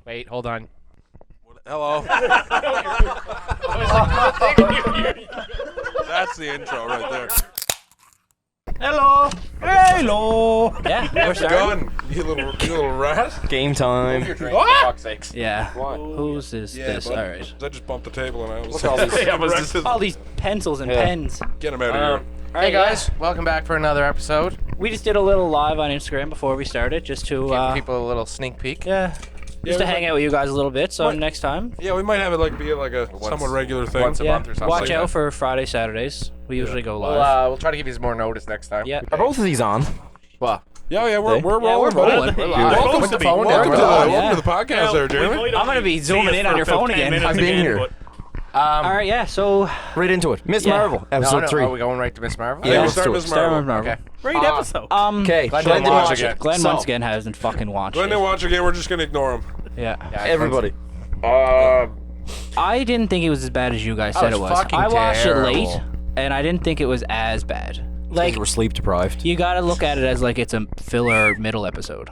Wait, hold on. Hello. That's the intro right there. Hello. Hello. Yeah, we're starting. Gun, you little rat. Game time. For fuck's sakes. Yeah. What? Whose is this? bud. All right. I just bumped the table and I was. Look at all these- Yeah, was this- All these pencils and pens. Get him out of here. Hey guys, welcome back for another episode. We just did a little live on Instagram before we started, just to Give people a little sneak peek. just to hang out with you guys a little bit. So next time, Yeah, we might have it be a somewhat regular thing. once a month or something. watch like out that. for Friday, Saturdays. We usually go live. We'll try to give you some more notice next time. Yeah. Are both of these on? Well, Yeah, we're rolling. we're rolling. we're You're live. supposed Put the to be. phone Welcome to down. the podcast there, Jeremy. I'm gonna be zooming in on your phone again. I've been here. All right, yeah. So Right into it. Ms.Marvel, episode 3. Are we going right to Ms.Marvel? Yeah, we'll let's start do it. Ms. start with Marvel. Marvel. Okay. Great episode. Okay, Glenn Glenn didn't didn't watch watch it. it. Glenn So, once again hasn't fucking watched Glenn it. didn't watch again. We're just gonna ignore him. Yeah. Yeah, everybody. I didn't think it was as bad as you guys said was it was. fucking I watched terrible. it late, and I didn't think it was as bad. Like, Like, we're sleep deprived. you gotta look at it as like it's a filler middle episode.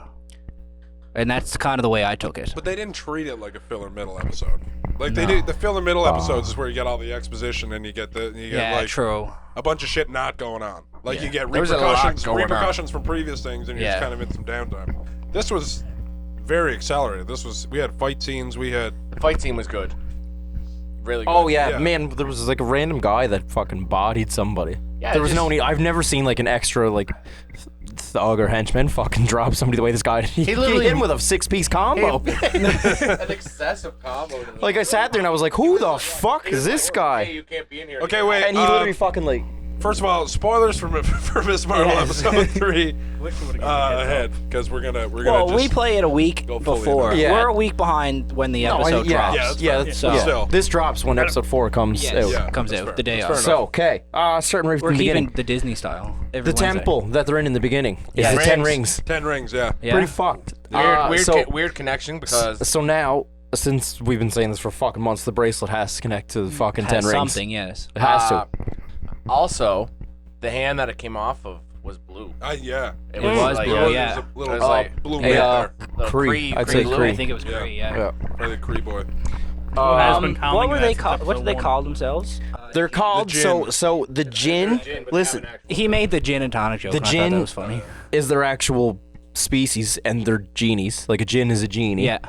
And that's kind of the way I took it. But they didn't treat it like a filler middle episode. Like they did. The filler middle episodes is where you get all the exposition and you get Yeah, like true. a bunch of shit not going on. Like you get There was a lot repercussions going on. from previous things, and you're just Yeah. kind of in some downtime. This was very accelerated. We had fight scenes. We had The fight scene was good. Really good. Oh yeah, Yeah. man, there was like a random guy that fucking bodied somebody. Yeah, there was just- no need. I've never seen like an extra like thug or henchman fucking drop somebody the way this guy did. He literally- hit him with a 6-piece combo. An excessive combo. Like I sat there and I was like, who the fuck is this guy? You can't be in here. okay. Wait, And he literally fucking like. first of all, spoilers for Ms. Marvel episode 3 ahead because we're gonna Well, just we play it a week go fully before. into it. Yeah. We're a week behind when the episode yeah, drops. Yeah, that's yeah, fair. that's, So- yeah. Still. This drops when episode 4 comes Yes, out. Yeah. comes that's out fair. the day That's of. fair So okay, starting right We're from the keeping beginning. the Disney style. Every The Wednesday. temple that they're in the beginning is Yeah. the 10 Rings. rings. 10 rings. Yeah. Yeah. Pretty fucked. Weird connection because So now, since we've been saying this for fucking months, the bracelet has to connect to the fucking 10 Has rings. something, yes. It has to. also the hand that it came off of was blue. Yeah. It was like, blue, There's yeah. a little It was like- blue Hey, bit there. the Kree. I'd Kree say blue. Kree. I think it was Yeah. great, yeah. Yeah. Probably the Kree boy. What were they called? What did they call themselves? They're called Jinn. so the Jinn. Listen, He made the gin and tonic joke. the and I thought that Jinn was funny. is their actual species, and they're genies. Like a Jinn is a genie. Yeah.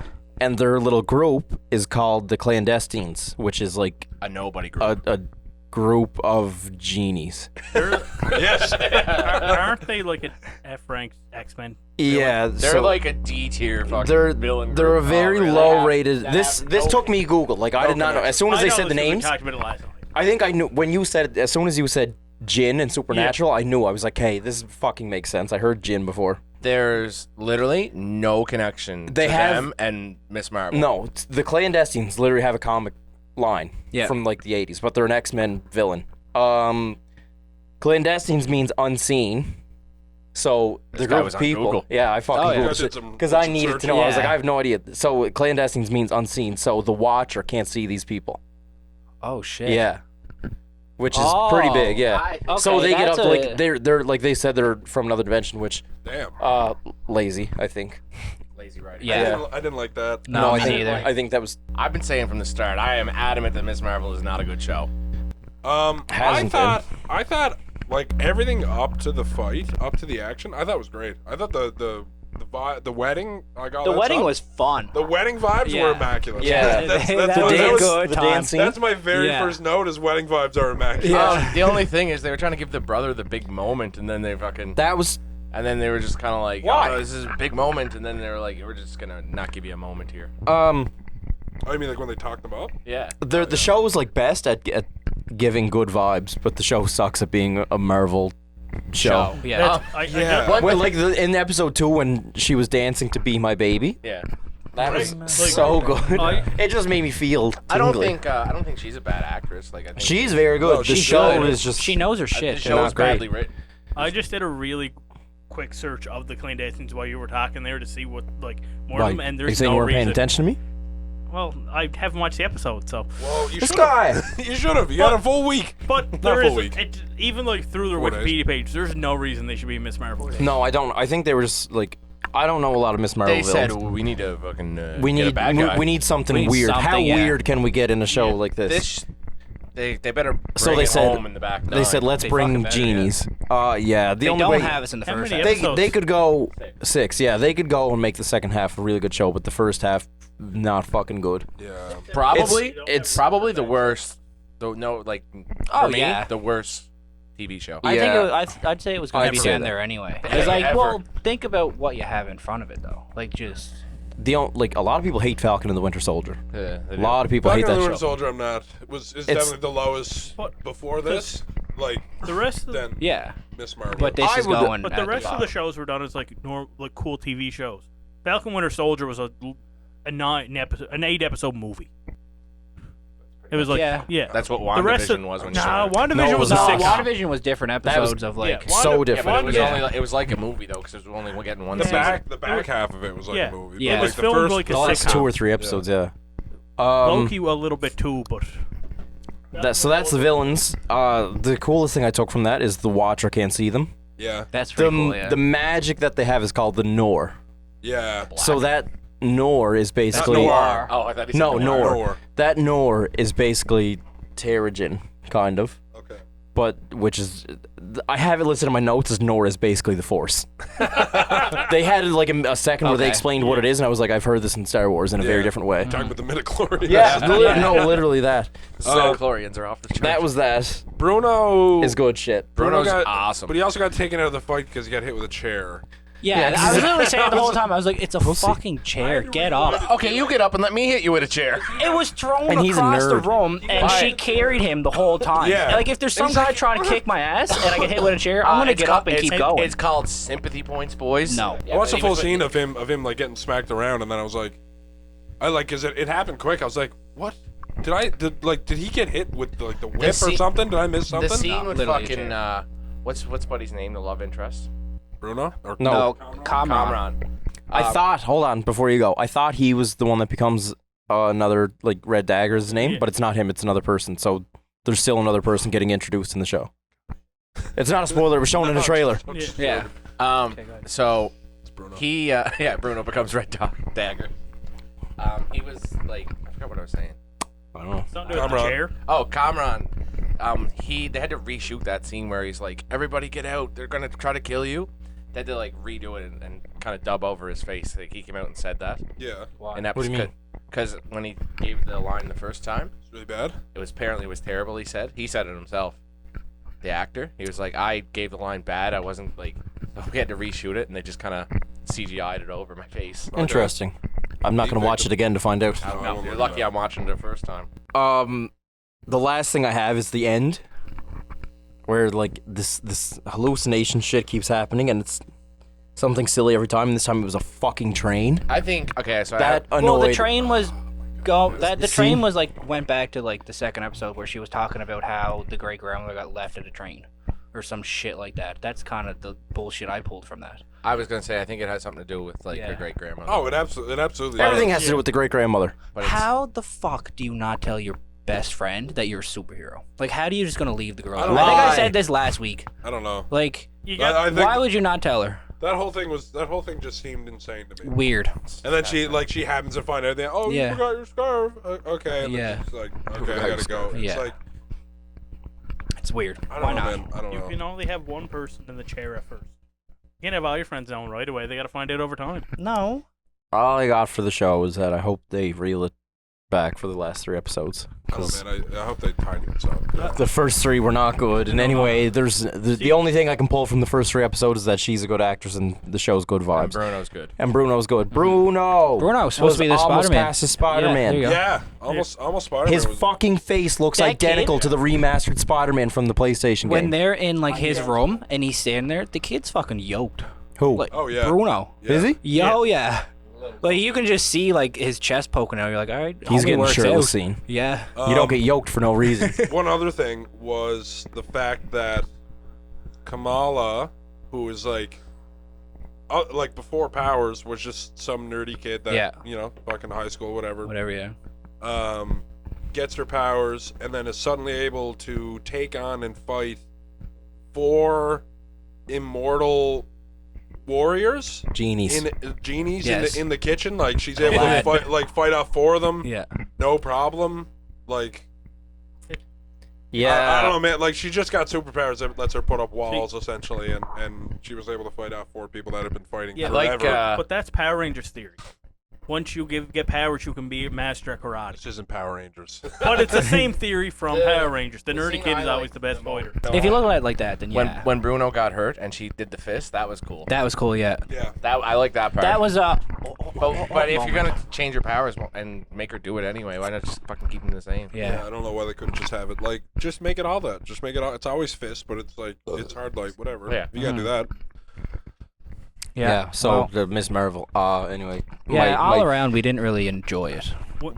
And their little group is called the Clandestines, which is like A nobody group. a group of genies. Yes. Aren't they like an F-rank X-Men? Yeah, They're so like a D tier fucking they're villain they're a group. very Oh, really? low That rated. have This no- took me Google. Like I did not know. As soon as they said the names, We talked about it last night. I think I knew when you said it, as soon as you said Jinn and Supernatural, I knew. I was like, hey, this fucking makes sense. I heard Jinn before. There's literally no connection They to have- them and Ms. Marvel. No, the Clandestines literally have a comic line Yeah. from like the 80s, but they're an X-Men villain. Clandestines means unseen. So the guy group was of on people. Google. Yeah, I fucking Oh, yeah. Googled Did it some- because did I some needed to searching. know. I was like, Yeah. I have no idea. So Clandestines means unseen. So the Watcher can't see these people. Oh shit. Yeah. Which is pretty big, yeah. Okay, So they get up that's to, like a- they're like they said they're from another dimension, which Damn. lazy, I think. Lazy writing. Yeah. I didn't like that. No, I me think neither. I think that was I've been saying from the start, I am adamant that Ms. Marvel is not a good show. Hasn't I thought like everything up to the fight, up to the action, I thought was great. I thought the wedding, like all The that wedding stuff, was fun. the wedding vibes Yeah. were immaculate. Yeah. that's, That that's, was my, a that was- good the time. dancing. that's my very Yeah. first note is wedding vibes are immaculate. The only thing is they were trying to give the brother the big moment, and then they fucking that was and then they were just kind of like, Why? oh, this is a big moment, and then they were like, we're just gonna not give you a moment here. I mean, like when they talked them up. Yeah. the show was like best at giving good vibes, but the show sucks at being a Marvel show. Yeah. Yeah. What Well, the- like in episode 2 when she was dancing to "Be My Baby," Yeah. that was Like- so good. I- It just made me feel tingly. I don't think she's a bad actress. Like I think She's very good. No, the she's show good. is just She knows her the shit. show is not great. badly written. I just did a really quick search of the Clandestines while you were talking there to see what like more Right. of them, and Are you there's saying no you weren't paying reason. attention to me? Well, I haven't watched the episode, so. Whoa, you This should guy. have. You should have. You had a full week. But there full is week. even like through their 4 days. Wikipedia page, there's no reason they should be Ms. Marvel. No, I don't. I think they were just like I don't know a lot of Ms. Marvel They said villains. we need to fucking We get a need bad guy. we need something We need weird. How something, yeah. weird can we get in a show like this? this. They better bring So they it said- home in the back. They said let's They bring fucking better, yeah. genies. Yeah. The They only don't way have us in the How first many half. episodes? they could go 6. Yeah, they could go and make the second half a really good show, but the first half not fucking good. Yeah. probably it's probably the worst. Though no, like Oh, for me, yeah. the worst TV show. I think Yeah. I'd say it was going I'd to say be in that. there anyway. Ever. It's like, well, think about what you have in front of it though. Like just like a lot of people hate Falcon and the Winter Soldier. Yeah, they A do. lot of people hate Falcon that and the show. Winter Soldier, I'm not. It's definitely the lowest But- before this. Like, The rest of the, then yeah. Miss Marvel. But this I is would- going. but at the rest of the bottom. shows were done as like cool TV shows. Falcon Winter Soldier was a 8 episode movie. It was like Yeah. That's what the rest of WandaVision was when you nah, started. WandaVision No, it was was a not. 6. WandaVision was different episodes of like. yeah, So Yeah, different. but it was Yeah. only it was like a movie though, because it was only getting one the season. back half of it was like Yeah. a movie. Yeah. But It was like filmed the first, like a The last sitcom. 2 or 3 episodes, yeah. Loki a little bit too, but So that's the villains. The coolest thing I took from that is the Watcher can't see them. Yeah. That's The pretty cool. Yeah. the magic that they have is called the Nor. Yeah. So that Nor is basically Noir. Oh, I thought he said No, Noir. Nor. That Nor is basically Terrigen, kind of. Okay. But which is, I have it listed in my notes as Nor is basically the Force. They had like a second where they Okay. explained what it is, and I was like, I've heard this in Star Wars in a very Yeah. different way. Talking about the midichlorians. Yeah, no, literally that. So Chlorians are off the chart. That was that. Bruno Is good shit. Bruno Bruno's got awesome. But he also got taken out of the fight because he got hit with a chair. yeah, I was literally saying the whole time. I was like, it's a fucking chair. Get up. Okay, you get up and let me hit you with a chair. It was thrown And he's a across the nerd. room, and Why? she carried him the whole time. Yeah. Like, if there's some guy trying to kick my ass and I get hit with a chair, I'm gonna It's get called- up and it's- keep going. It's called sympathy points, boys. No. I watched the full scene of him like getting smacked around, and then I was like, because it happened quick. I was like, what? Did he get hit with like the whip or scene- something? Did I miss something? The scene with literally a fucking what's buddy's name? The love interest. Bruno? Or No. No, Kamran. Kamran. I thought, hold on, before you go, I thought he was the one that becomes another, like, Red Dagger's name, Yeah. but it's not him, it's another person. So there's still another person getting introduced in the show. It's not a spoiler, it was shown in the trailer. Yeah. So It's Bruno. he Bruno becomes Dagger. He was like, I forgot what I was saying. I don't know. Something to do with the Kamran. chair. Oh, Kamran. They had to reshoot that scene where he's like, everybody get out, they're gonna try to kill you. They had to like redo it and kind of dub over his face. Like he came out and said that. Yeah. And that What do you mean? Because when he gave the line the first time, It's really bad. it was terrible. He said it himself. The actor, he was like, I gave the line bad. I wasn't like, so we had to reshoot it, and they just kind of CGI'd it over my face. Interesting. I'm not going to watch it again to find out. I don't I know. won't You're look it lucky up. I'm watching it the first time. The last thing I have is the end, where, like, this hallucination shit keeps happening, and it's something silly every time, and this time it was a fucking train. I think okay. So That I, annoyed. Well, the train was the See? train was like went back to like the second episode where she was talking about how the great grandmother got left at a train or some shit like that. That's kind of the bullshit I pulled from that. I was gonna say I think it has something to do with like Yeah. her great grandmother. Oh, it absolutely. Everything does. has to do with the great grandmother. but it's, How the fuck do you not tell your best friend that you're a superhero? Like, how do you just gonna leave the girl? I I don't think I know. said this last week. I don't know. Like, You got I think why would you not tell her? that whole thing just seemed insane to me. Weird. And then she happens to find out that Yeah. you forgot your scarf. Okay. And Yeah. then she's like, okay, I gotta go. It's Yeah. like It's weird. I don't Why know, not? man. I don't You know. can only have one person in the chair at first. You can't have all your friends down right away. They got to find out over time. No. All I got for the show is that I hope they reel it back for the last 3 episodes. I don't 'Cause know, man. I hope they tidy this up. the first 3 were not good. And anyway, there's the only thing I can pull from the first 3 episodes is that she's a good actress and the show's good and vibes. Bruno's good. And Bruno's good. Bruno Bruno's supposed to be the almost Spider-Man. past his Spider-Man. Yeah, there you go. Yeah, almost Spider-Man. His was, fucking face looks That identical kid- to the remastered Spider-Man from the PlayStation When game. they're in like his room and he's standing there, the kid's fucking yoked. Who? Like, Oh, yeah. Bruno. Yeah. Is he? Yo, yeah. Like you can just see like his chest poking out. You're like, all right, He's homie getting works shirtless out. scene. Yeah. You don't get yoked for no reason. One other thing was the fact that Kamala, who is like before Powers, was just some nerdy kid that Yeah. fucking high school, whatever. Whatever. Yeah. Gets her powers and then is suddenly able to take on and fight 4 immortal warriors, Genies. genies Yes. in the kitchen. Like she's able Glad. to fight off 4 of them, Yeah. no problem. Like Yeah. I don't know, man. Like she just got superpowers that lets her put up walls essentially, and she was able to fight off 4 people that have been fighting Yeah, forever. like But that's Power Rangers theory. Once you get powers, you can be a master at karate. this isn't Power Rangers. But it's the same theory from Power Rangers. The the nerdy scene kid I is always like the best the most- fighter. If you look at it like that, then when yeah. when Bruno got hurt and she did the fist, that was cool. That was cool, yeah. Yeah. That I like that part. That was But if you're gonna change your powers and make her do it anyway, why not just fucking keep them the same? Yeah, Yeah. I don't know why they couldn't just have it. Like, just make it all that. Just make it all. It's always fist, but it's like it's hard. Like whatever. Yeah. You gotta do that. Yeah. So Well, the Ms. Marvel. Anyway. yeah, all my- around we didn't really enjoy it.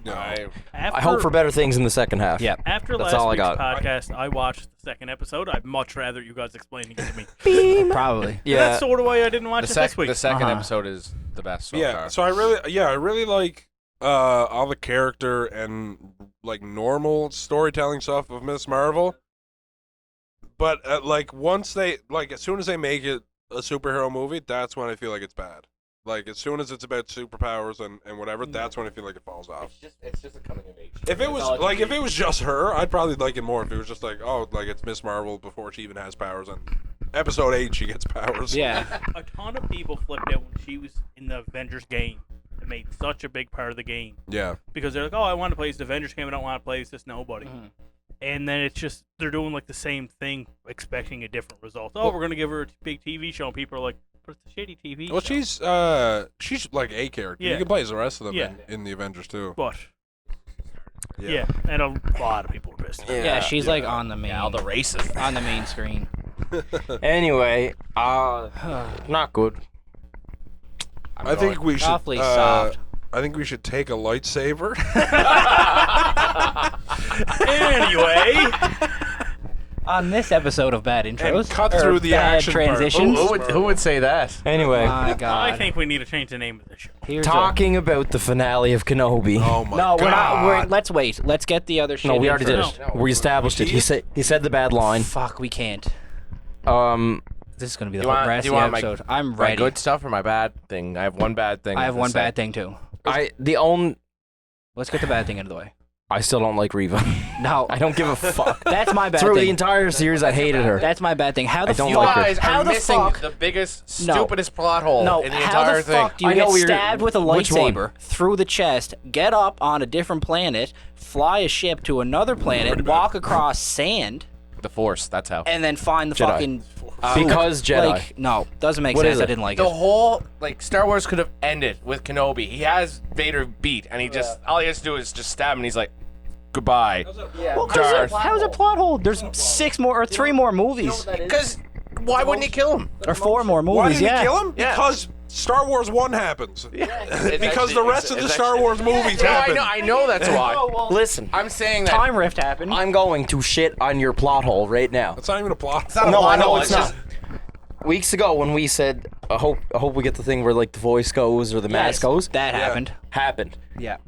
No. I hope for better things in the second half. Yeah. After That's last all I week's got. podcast, I watched the second episode. I'd much rather you guys explaining it to me. Probably. Yeah. That's sort of why I didn't watch it this week. The second Uh-huh. episode is the best so Yeah. far. So I really like all the character and like normal storytelling stuff of Ms. Marvel. But like once they as soon as they make it a superhero movie, that's when I feel like it's bad. Like as soon as it's about superpowers and whatever, that's when I feel like it falls off. It's just a coming of age. If it was if it was just her, I'd probably like it more. If it was just like, oh, like it's Ms. Marvel before she even has powers, and episode 8 she gets powers. Yeah. A ton of people flipped out when she was in the Avengers game. It made such a big part of the game Yeah. because they're like, "Oh, I want to play this Avengers game. I don't want to play this nobody." Mhm. And then it's just they're doing like the same thing, expecting a different result. Oh, we're gonna give her a big TV show, and people are like, "But it's a shitty TV." Well, show. she's like a character. Yeah. You can play as the rest of them Yeah. in the Avengers too. But yeah, and a lot of people were pissed. Yeah, she's like on the main all the races. on the main screen. Anyway, not good. I think we should. Awfully soft. I think we should take a lightsaber. Anyway, On this episode of Bad Intros, And cut or through the Bad action part. Transitions. Who would say that? Anyway, My God. I think we need to change the name of the show. Here's a- talking about the finale of Kenobi. Oh my No, god. we're not. Let's wait. Let's get the other shit. No, we in already did first. it. We established it. He said the bad line. Fuck, we can't. This is gonna be the Do you want- rest do of you the want my- episode. I'm My ready. good stuff or my bad thing? I have one bad thing. I have to one say. bad thing too. Let's get the bad thing out of the way. I still don't like Reva. No, I don't give a fuck. that's my bad Through the thing. entire series, I hated her. That's my bad thing. How the I don't You fuck? like her. guys How are the missing fuck? the biggest, No. stupidest plot hole No, in the how entire the thing. fuck do you I know get you're- stabbed with a which one? lightsaber through the chest, get up on a different planet, fly a ship to another planet, walk across sand, The Force. That's how. and then find the Jedi. fucking Because Jedi. Like, no, doesn't make What sense. is I it? didn't like The it. whole Star Wars could have ended with Kenobi. He has Vader beat, and he just all he has to do is just stab him, and he's like, goodbye. Darth. How's a plot hole? There's 6 more or 3 more movies Because why wouldn't he kill him? or 4 more movies. Why didn't yeah. he kill him? Yeah. Because Star Wars 1 happens. Because the rest of the it's Star actually- Wars movies No, happen. I know that's why. Listen, I'm saying that. Time rift happened. I'm going to shit on your plot hole right now. That's not even a plot. not a No, I plot know hole, it's just- not. Weeks ago, when we said, I hope we get the thing where like the voice goes or the mask goes, That Yeah. happened. Yeah.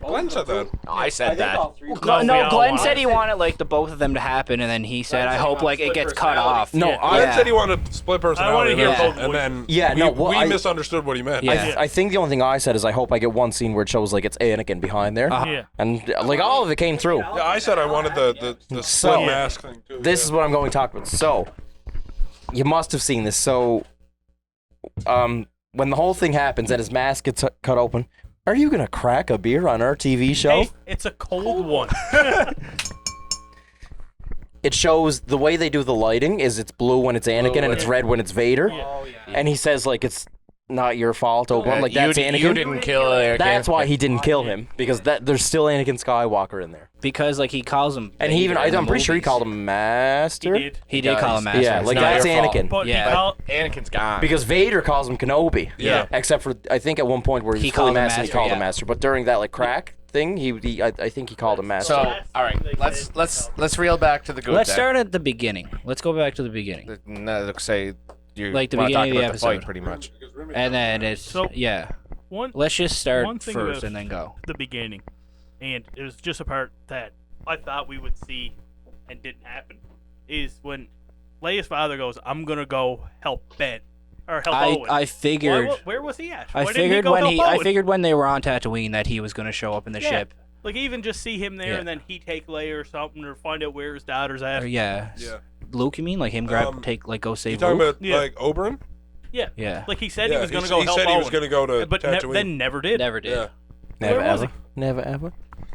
Glenn said that. I said that. No, we Glenn all want said it. he wanted like the both of them to happen, and then he said, "I hope like it gets cut off." No, Yeah. I- Glenn Yeah. said he wanted split personality. wanna hear and both then- and then Yeah, we, no, well, we I- misunderstood what he meant. Yeah. I think the only thing I said is I hope I get one scene where it shows like it's Anakin behind there, Yeah. and like all of it came through. Yeah, I said I wanted the split So- mask thing too. This is what I'm going to talk about. So, you must have seen this. So, when the whole thing happens and his mask gets cut open, are you gonna crack a beer on our TV show? Hey, it's a cold one. It shows the way they do the lighting is it's blue when it's Anakin and it's red when it's Vader. And he says like it's not your fault, Obi-Wan. Like that's Anakin. You didn't kill Anakin. That's why he didn't kill him, because there's still Anakin Skywalker in there. Because like he calls him, And he even Vader in the I'm pretty sure he movies. called him Master. He did. He did call him Master. Yeah, It's like not that's your fault. Anakin. But Yeah. he called, Anakin's gone. Because Vader calls him Kenobi. Yeah. Except for I think at one point where He he's fully called him master, he Master, called him yeah. Master. But during that like crack thing, I think he called him Master. So, all right, let's reel back to the good. Let's then. start at the beginning. Let's go back to the beginning, No, let's say you Like the wanna beginning talk of the about fight, episode. pretty much. and then it's So- yeah. one Let's just start One thing first about- and then go. the beginning, and it was just a part that I thought we would see and didn't happen, is when Leia's father goes, "I'm gonna go help Ben," or help Owen? I figured. Where was he at? I Why didn't he figured go when help he. I Owen? figured when they were on Tatooine that he was going to show up in the Yeah. ship. Like even just see him there Yeah. and then he take Leia or something or find out where his daughter's at. Or, yeah. Yeah. Luke, you mean like him go You save talking Luke? about Yeah. like Oberyn? Yeah. Yeah. Like he said Yeah, he was going to go he help said Owen. he was going to go to but Tatooine. then never did. Never did. Yeah. Never Where was ever. Never ever.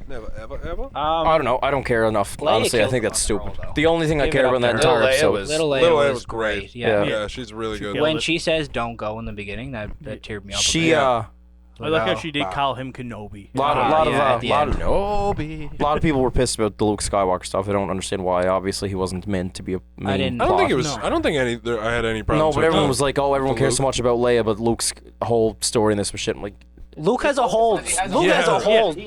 Never, ever? I don't know. I don't care enough. Leia Honestly, I killed think him that's on stupid. the roll, though. The only thing I Give care it up about in that to her. entire Leia episode. was- Little Leia, Little Leia was was great. great. Yeah. Yeah, she's really good. killed When it. she says "Don't go" in the beginning, that teared me up. She Yeah. I like how Oh, she did wow. call him Kenobi. lot yeah, at the of end. Nobi. a lot of people were pissed about the Luke Skywalker stuff. I don't understand why. Obviously, he wasn't meant to be a main didn't- I don't think it plot. was. No. I don't think I had any No, problems. but with everyone that. was like, "Oh, everyone For cares so Luke. much about Leia, but Luke's whole story in this was shit." I'm like, Luke has a whole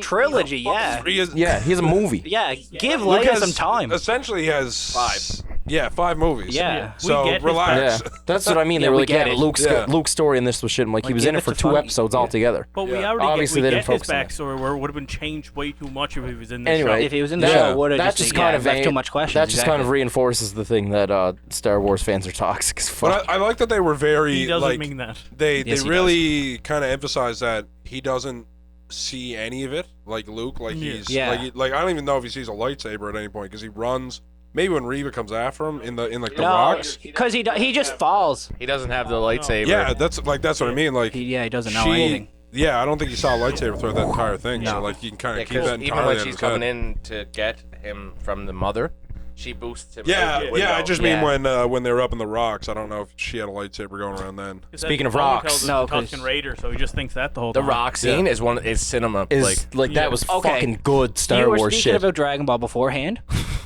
trilogy. Yeah. He is- yeah, he's a movie. Yeah. Give Luke Leia has- some time. Essentially, has 5. Yeah, 5 movies. Yeah. So We get his relax. Yeah, that's what I mean. Yeah, they were we like, get "Yeah, it. Yeah. Luke's story in this was shit." I'm like, he Like, was give in it it for to 2 Tony. episodes altogether. But we Yeah. already Obviously, get they his didn't focus on that. backstory where it would have been changed way too much if he was in the Anyway, show. If he was in the that- show, would have that just kind of left too much questions. That just kind of exactly. reinforces the thing that Star Wars fans are toxic as fuck. But I like that they were very He doesn't like mean that. they Yes, he really kind of emphasize that he doesn't see any of it like Luke. Like Yeah. he's Yeah. like I don't even know if he sees a lightsaber at any point because he runs. Maybe when Reva comes after him in like the No, rocks. because he just falls. He doesn't have the lightsaber. Yeah, that's what I mean. Like He doesn't know she, anything. yeah, I don't think he saw a lightsaber throughout that entire thing. So No. like you can kind Yeah, of keep 'cause that even entirely when in she's his coming head. in to get him from the mother, she boosts him. Yeah, out the yeah. window. I just Yeah. mean when they were up in the rocks. I don't know if she had a lightsaber going around then. Speaking of Owen rocks. tells us No, the 'cause- Tusken Raider, so he just thinks that the whole The time. rock scene is cinema. Is like yeah. that was Okay. fucking good Star You were Wars speaking shit. about Dragon Ball beforehand.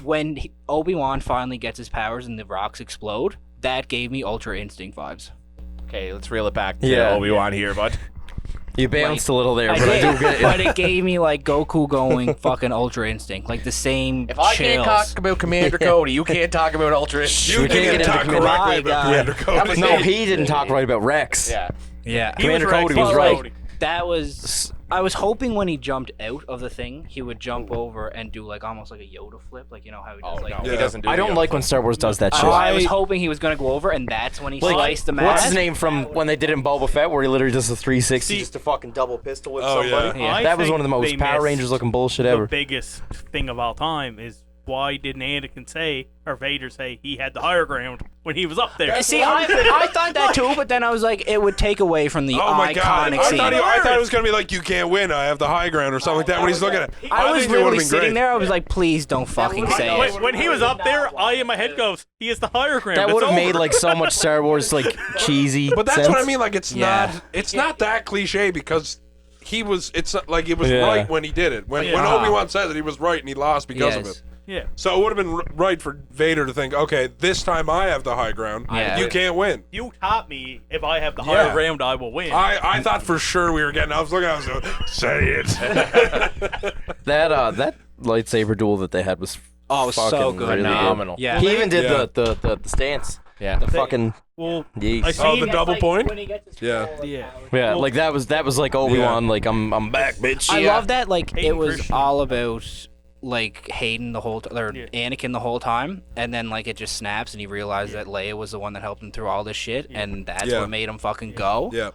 When Obi-Wan finally gets his powers and the rocks explode, that gave me Ultra Instinct vibes. Okay, let's reel it back to Yeah. Obi-Wan here, bud. You bounced a little there, I but I did, do get but it. it gave me like Goku going fucking Ultra Instinct, like the same If I chills. can't talk about Commander Cody, you can't talk about Ultra. You We can't get didn't into talk Commander- correctly My about God. Commander Cody. was No, me. he didn't talk right about Rex. Yeah. Yeah, He was Commander right, Cody he was was right. Cody. that was. I was hoping when he jumped out of the thing, he would jump over and do like almost like a Yoda flip, like you know how he does Oh like. no, Yeah. he doesn't do. I don't the like other when Star Wars does that shit. I was hoping he was gonna go over, and that's when he sliced the mask. What's his name from when they did it in Boba Fett, where he literally does a 360 See- just to fucking double pistol whip Oh, somebody? yeah. I That was think one of the most they Power missed Rangers looking bullshit The ever. biggest thing of all time is why didn't Anakin say or Vader say he had the higher ground when he was up there? See, I thought that too, but then I was like, it would take away from the Oh my god! iconic I scene. thought it was gonna be like you can't win. I have the high ground or something like that. When he's looking at, I was think it would've literally been sitting great. there. I was like, please don't fucking say it. When he was up there, I in my head goes, he is the higher ground. That It's would have made over. like so much Star Wars like cheesy. But that's sense. what I mean. Like it's Yeah. not that cliche because he was. It's not, like it was Yeah. right when he did it. When Yeah. Obi-Wan says it, he was right and he lost because of Yes. it. Yeah. So it would have been right for Vader to think, okay, this time I have the high ground. Yeah. You can't win. You taught me if I have the higher Yeah. ground, I will win. I thought for sure we were getting. I was looking. I was like, say it. that lightsaber duel that they had was Oh, so fucking good. really Phenomenal. Yeah. He even did Yeah. the stance. Yeah. The fucking well, yeast. I Oh, seen the double point. Yeah. Yeah. Yeah, Well, like that was like Obi-Wan, like I'm back, bitch. I Yeah. love that. Like Hayden it was Christensen. all about like Hayden the whole or Yeah. Anakin the whole time, and then like it just snaps, and he realized that Leia was the one that helped him through all this shit, and that's Yeah. what made him fucking go. Yeah.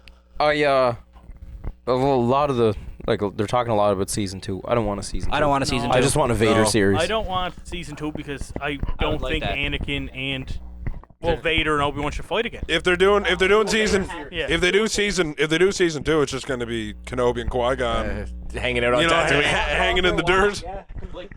A lot of the like they're talking a lot about season 2. I don't want a season 2. I don't want a season No. two. I just want a Vader No. series. I don't want season 2 because I don't like think that. Anakin and Vader and Obi-Wan should fight again. If they're doing season, Yeah. if they do season 2, it's just going to be Kenobi and Qui-Gon, Hanging out on you know, Tatooine. hanging in the dirt.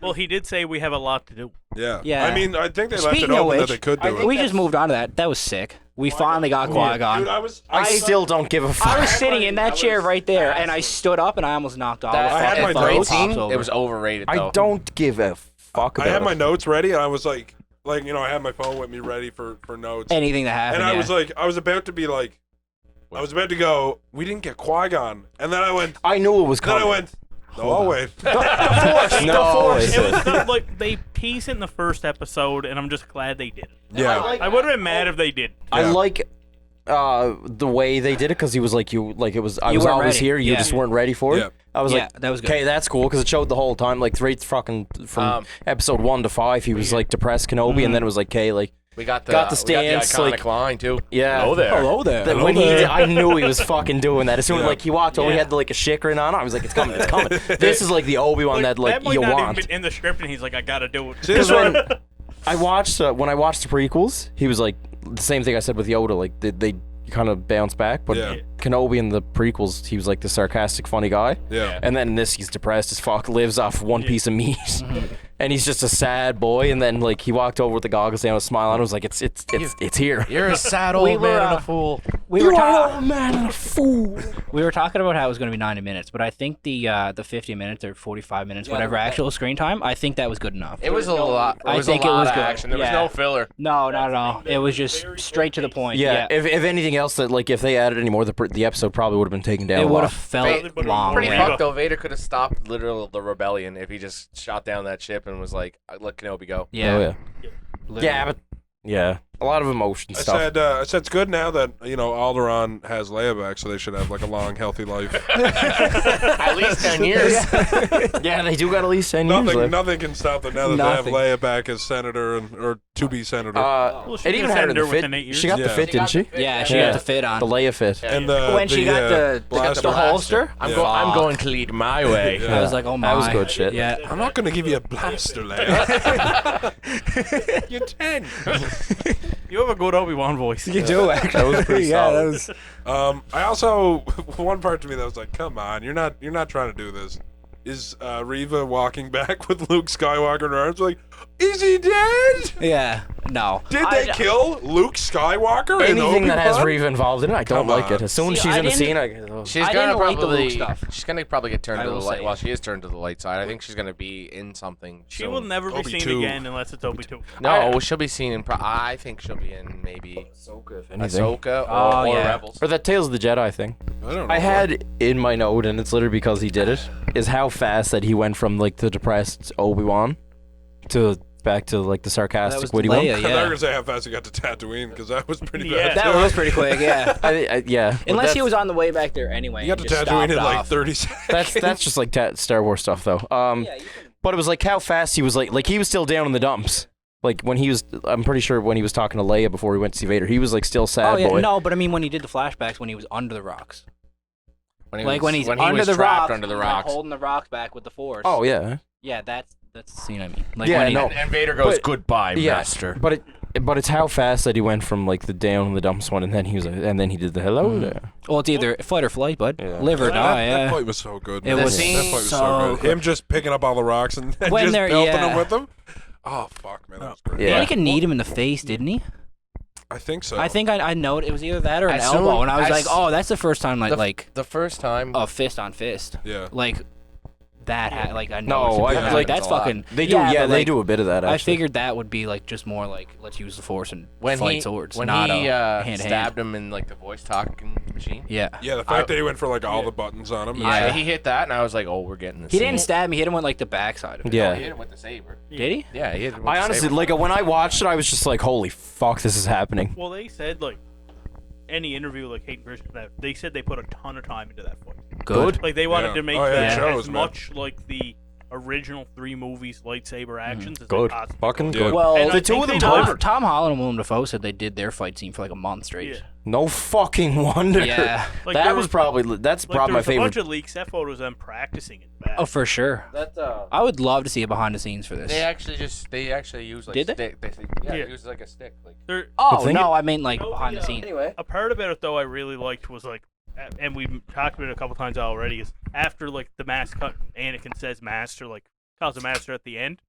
Well, he did say we have a lot to do. Yeah. Yeah. I mean, I think they left it Speaking of open that which, they could do it. we just moved on to that. That was sick. We finally got Dude, Qui-Gon. I still don't give a fuck. I was sitting in that chair right there, and I stood up, and I almost knocked all That the I had fucking my photo notes. pops over. It was overrated though. I don't give a fuck about I had my it. notes ready, and I was like, you know, I had my phone with me ready for notes. anything that happened. And I yeah. was like, I was about to be like, I was about to go, we didn't get Qui-Gon. And then I went, I knew it was then I coming. went, no, I'll wait. No, It was not like they teased it in the first episode, and I'm just glad they did it. Yeah. I would have been mad if they did. I Yeah. like the way they did it because he was like you like it was I You was weren't always ready. here. You Yeah. just weren't ready for it. Yeah. I was Yeah, like, that was good. okay, that's cool because it showed the whole time like right fucking from episode 1 to 5 he was like depressed Kenobi and then it was like, okay, like We got the stance, iconic like- line too. Yeah. Hello there. Hello there. That when I knew he was fucking doing that. As soon as like he walked over, he had like a shikrin on. I was like, it's coming, it's coming. This is like the Obi-Wan that like might you not want. even been in the script, and he's like, I gotta do it. See, this one, When I watched the prequels, he was like the same thing I said with Yoda. Like they kind of bounce back, but Yeah. Kenobi in the prequels, he was like the sarcastic, funny guy. yeah. And then in this, he's depressed as fuck, lives off one piece of meat, and he's just a sad boy. And then like he walked over with the goggles down, a smile on. I was like, it's here. You're a sad old We were, man and uh, a fool. We were Oh man, and a fool. We were talking about how it was going to be 90 minutes, but I think the 50 minutes or 45 minutes, whatever actual screen time, I think that was good enough. It was a lot. I It was think a it lot was of good. action. There was Yeah. no filler. No, not at all. It was just straight to the point. Yeah. If anything else, that like if they added any more, the episode probably would have been taken down. It a would lot. have felt long. Pretty Yeah. fucked though. Vader could have stopped literally the rebellion if he just shot down that ship and was like, "Let Kenobi go." Yeah. Oh, yeah. Literally. Yeah, but yeah, a lot of emotion I stuff. said it's good now that Alderaan has Leia back, so they should have like a long, healthy life. At least 10 years. Yeah, they do got at least 10 years left. Nothing can stop them now that Nothing. they have Leia back as senator or to be senator. Well, she It was even had her in senator the fit. within 8 years. She got the Yeah. fit, didn't she? Yeah, she Yeah. got the fit on. The Leia fit. and when she got the blaster. holster, I'm Yeah. going to lead my way. Yeah. I was like, oh my. That was good shit. Yeah. I'm not going to give you a blaster, Leia. You're 10. You have a good Obi-Wan voice. You do, actually. That was pretty solid. I also one part to me that was like, come on, you're not trying to do this. Is Reva walking back with Luke Skywalker in her arms? Like, is he dead? Yeah. No. Did they kill Luke Skywalker? in Anything that has Obi-Wan? Reva involved in it, I don't Come like on. it. As soon as See, she's I in the didn't- scene, I go, She's I gonna didn't like the Luke probably. stuff. She's gonna probably get turned I to the will light. say. Well, she is turned to the light side. I think she's gonna be in something. She soon. will never be Obi seen 2. again unless it's Obi 2. No, she'll be seen in. I think she'll be in maybe anything. Ahsoka or, Oh, or yeah. Rebels. Or that Tales of the Jedi thing. I don't know. I had in my note, and it's literally because he did it, is how fast that he went from like the depressed Obi-Wan to back to like the sarcastic was witty Leia, one. I thought you were yeah. gonna say how fast he got to Tatooine because that was pretty Yeah. bad. That too. was pretty quick, yeah. Yeah. Unless he that's- was on the way back there anyway. You got to and just Tatooine in stopped like off. 30 seconds. That's just like Star Wars stuff though. But it was like how fast he was like he was still down in the dumps. Like when he was, I'm pretty sure when he was talking to Leia before he went to see Vader, he was like still sad Oh yeah, boy. no, but I mean when he did the flashbacks when he was under the rocks. When he Like was, when he's he under was the trapped rocks, under the like, rocks. holding the rocks back with the force. Oh yeah. Yeah, that's the scene I mean. Like Yeah, when he, no. And Vader goes, But- "Goodbye, Yeah, master." but it's how fast that he went from like the down in the dumps one, and then he was like, and then he did the hello there. Well, it's either fight or flight, bud. Yeah. Live or That die. that Yeah. fight was so good. It man. was That fight was so so good. good. Him just picking up all the rocks and When just they're- belting yeah. them with them. Oh fuck, man, that was great. Yeah. He had like a need him in the face, didn't he? I think so. I think I know it was either that or an As soon- elbow, and I was as- like, oh, that's the first time the, like the first time. a fist on fist, Yeah. like that. Like I know. No, it's I like like that's a lot. fucking. They do, yeah, but, they like, do a bit of that. Actually. I figured that would be like just more like let's use the force and when fight he swords, when not he hand stabbed him in like the voice talking machine. Yeah. Yeah, the fact that he went for like all the buttons on him. Yeah. He hit that, and I was like, "Oh, we're getting this." He didn't stab me. He hit him with like the backside of it. Yeah. He hit him with the saber. Did he? Yeah, he hit him with I the honestly saber. like when I watched it, I was just like, "Holy fuck, this is happening." Well, they said, like, any interview, like, Hayden Christensen, that they said they put a ton of time into that fight. Good. Like, they wanted Yeah. to make Oh, yeah, that it shows, as man. much like the original 3 movies lightsaber actions as Good, they possibly fucking Yeah. good. Well, And I the two think of them they delivered. Tom Holland and Willem Dafoe said they did their fight scene for like a month straight. Yeah. No fucking wonder. Yeah. Like, that there was was- probably that's Like, probably there my was a favorite. bunch of leaks, that photos of them practicing in the back. Oh, for sure. I would love to see a behind the scenes for this. They actually use like Did they? stick. They Yeah. use like a stick. Like There, Oh thing- no, I mean like No, behind the yeah. scenes. a part about it though I really liked was like, and we've talked about it a couple times already, is after like the mask cut, Anakin says master, like calls him master at the end.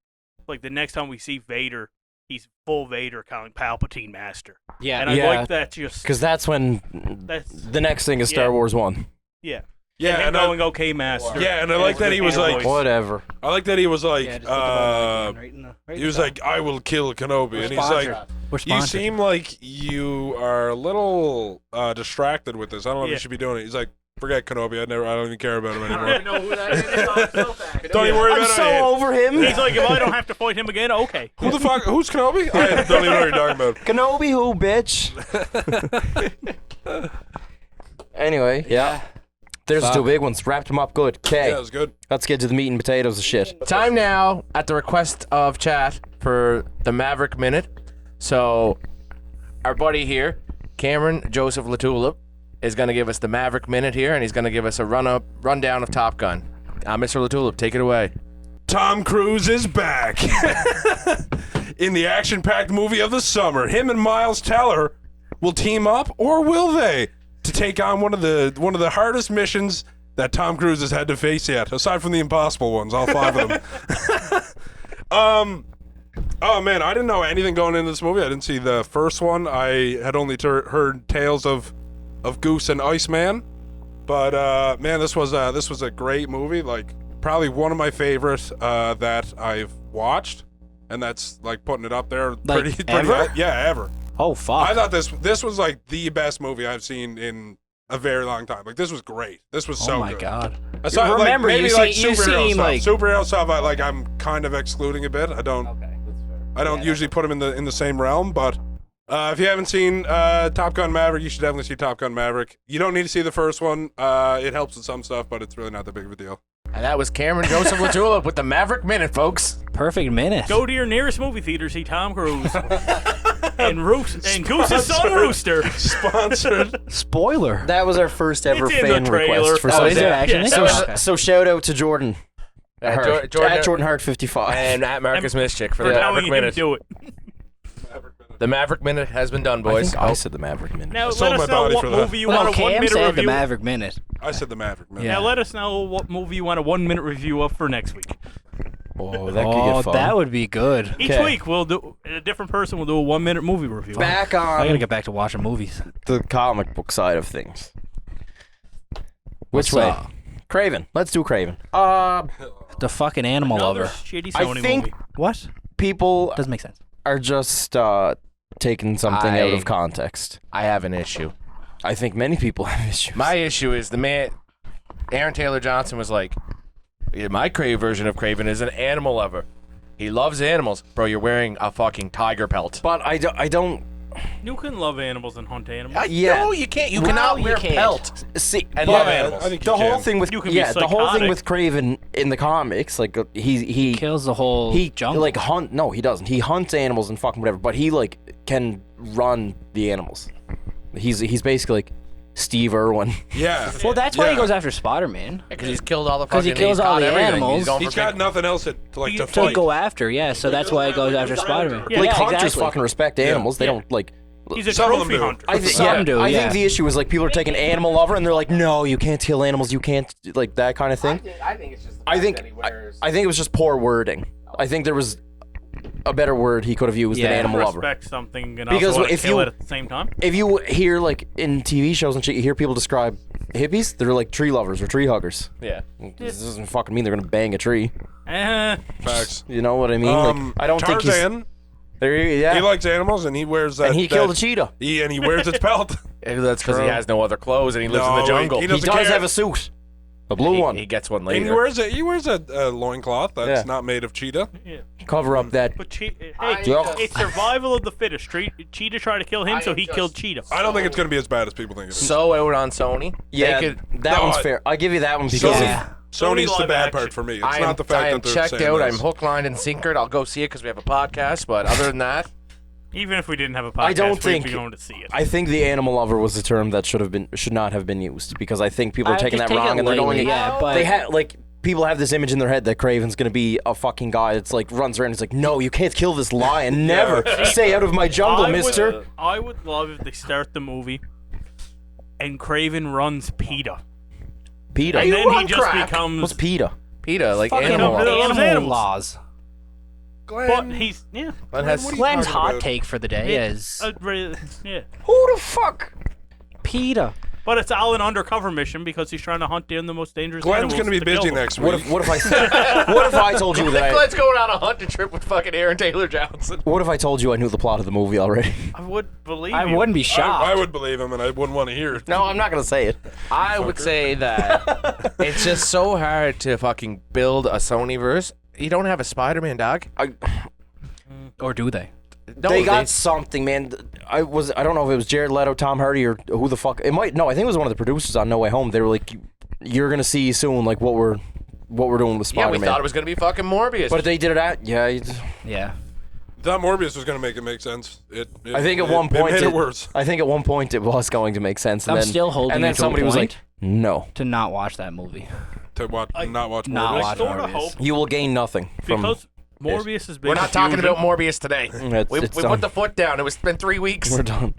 Like the next time we see Vader, he's full Vader calling Palpatine master. Yeah. And I Yeah. like that just Because that's when that's the next thing is Star Yeah. Wars 1. yeah. Yeah, him and going okay master. Yeah, and I like that he was like- voice. Whatever. I like that he was like, Yeah, just think about it, right in the- right in he was the like, I will kill Kenobi, and he's sponsored. like, We're you sponsored. seem like you are a little distracted with this. I don't know if Yeah. you should be doing it. He's like, forget Kenobi. I don't even care about him I don't anymore. even know who that is. Don't even worry I'm about so it. over him. He's like, if I don't have to fight him again, okay. Who the fuck? Who's Kenobi? I don't even know what you're talking about. Kenobi, who, bitch? Anyway, yeah. There's the Fuck. two big ones. Wrapped them up good. Okay, Yeah, it was good. let's get to the meat and potatoes of shit. time now, at the request of chat, for the Maverick Minute. So, our buddy here, Cameron Joseph Latulip, is going to give us the Maverick Minute here, and he's going to give us a rundown of Top Gun. Mr. Latulip, take it away. Tom Cruise is back in the action-packed movie of the summer. Him and Miles Teller will team up, or will they, to take on one of the hardest missions that Tom Cruise has had to face yet, aside from the impossible ones, all 5 of them. Oh man, I didn't know anything going into this movie. I didn't see the first one. I had only heard tales of Goose and Iceman, but man, this was a great movie. Like probably one of my favorite that I've watched, and that's like putting it up there. Like, pretty ever? Yeah, ever. Oh fuck! I thought this was like the best movie I've seen in a very long time. Like this was great. This was so oh my good. god! Aside, Remember, like, maybe you like see- you superhero seen, stuff. like- Superhero stuff. I'm kind of excluding a bit. I don't usually put them in the same realm. But if you haven't seen Top Gun Maverick, you should definitely see Top Gun Maverick. You don't need to see the first one. It helps with some stuff, but it's really not that big of a deal. And that was Cameron Joseph Latulip with the Maverick Minute, folks. Perfect minute. Go to your nearest movie theater, see Tom Cruise and Goose's son Rooster. Sponsored. Spoiler. That was our first ever It's in fan the trailer. request for Oh, something. is it actually? Yeah, So, that was- so shout out to Jordan. Hart. Jordan- At Jordan Hart 55. And at Marcus Mischik for For the telling Maverick you didn't Minute. do it. The Maverick Minute has been done, I boys. think I said the Maverick Minute. Now sold let my us know body what for that. movie you Well, want a 1 Cam minute said review. the Maverick minute. I said the Maverick Minute. Yeah. Now let us know what movie you want a 1 minute review of for next week. Oh, that could Oh, get fun. that would be good. Each Okay. week we'll do a different person will do a 1 minute movie review. Back I gotta on get back to watching movies. the comic book side of things. Which What's way? up? Craven. Let's do Craven. The fucking animal Another lover. shitty I Sony think- movie. What? People Doesn't make sense. are just taking something out of context. I have an issue. I think many people have issues. My issue is the man, Aaron Taylor Johnson was like, "Yeah, my version of Craven is an animal lover. He loves animals. Bro, you're wearing a fucking tiger pelt. But I don't. You can love animals and hunt animals. Yeah. No, you can't. You Well, cannot you wear can't. pelt See, and but love animals. I think you the whole can. thing with You can be the whole thing psychotic. with Craven in the comics, like he Kills the whole he jungle. like hunt. No, he doesn't. He hunts animals and fucking whatever. But he like can run the animals. He's basically like Steve Irwin. Yeah. well, that's why he Yeah. goes after Spider-Man. Because he's killed all the 'Cause he fucking. kills he's all caught the everything. animals. He's, going He's for got big- nothing else to He- to to To fight. go after, yeah. So that's why he goes after Spider-Man. Yeah, like yeah, hunters exactly. fucking respect animals. They Yeah. don't like. He's a Some of them trophy do. hunter. I think Some do, I yeah. think the issue is like people are taking animal lover and they're like, no, you can't kill animals. You can't like that kind of thing. I think it's just. I think it was just poor wording. I think there was a better word he could have used than Yeah. animal lover. Respect something and Because also want to if kill you- it at the same time. If you hear like in TV shows and shit, you hear people describe hippies, they're like tree lovers or tree huggers. Yeah. This doesn't fucking mean they're gonna bang a tree. Facts. You know what I mean? Like, I don't think he's Tarzan, there. Yeah, he likes animals and he wears that. and he that- killed a cheetah. He wears its pelt. That's because he True. has no other clothes and he lives in No, the jungle. he He doesn't does care. have a suit, a blue one. He gets one And he later. wears a loincloth that's Yeah. not made of cheetah. Yeah. Cover up that. But hey, Yeah. it's survival of the fittest. Cheetah tried to kill him, so he killed Cheetah. I don't think it's gonna be as bad as people think it is. So out on Sony. Yeah, They could, that No, one's I- fair. I give you that one because Sony- Sony's the live bad action. part for me. It's I am, not the fact I am that they're checked saying out. this. I'm hook, line, and sinkered. I'll go see it because we have a podcast. But other than that, Even if we didn't have a podcast, I don't we'd think- be going to see it. I think the animal lover was the term that should not have been used because I think people are taking just that take it wrong and they're lightly, going. yeah, but They had like people have this image in their head that Craven's gonna be a fucking guy that's like runs around. And he's like, no, you can't kill this lion. Never stay out of my jungle, I Mister. I would love if they start the movie and Craven runs PETA. PETA. And then he just crack. becomes. What's PETA? PETA, like Fucking animal. hell, lover. loves animal animals. laws. But he's. Yeah. That has- What are you Glenn's talking hot about? take for the day is Yeah. Who the fuck? PETA. But it's all an undercover mission because he's trying to hunt down the most dangerous Glenn's animals. gonna be to kill busy them. next What week. if I told you that I Glenn's going on a hunting trip with fucking Aaron Taylor Johnson. what if I told you I knew the plot of the movie already? I would believe I you. wouldn't be shocked. I would believe him, and I wouldn't want to hear it. No, I'm not gonna say it. I would say that it's just so hard to fucking build a Sony verse. You don't have a Spider-Man, dog. Or do they? No, They got something, man. I don't know if it was Jared Leto, Tom Hardy, or who the fuck. It might. No, I think it was one of the producers on No Way Home. They were like, "You're gonna see soon, like what we're doing with Yeah, Spider-Man." we thought it was gonna be fucking Morbius. But they did it at Yeah. thought Morbius was going to make sense. I think at one point it made it worse. I think at one point it was going to make sense. And I'm then, still holding and then you to a somebody was like, point no. to not watch that movie. To watch, not watch not Morbius. I watch sort of Morbius. hope You will gain nothing from because Morbius has been. We're not talking about Morbius today. It's We done. put the foot down. It's been 3 weeks. We're done.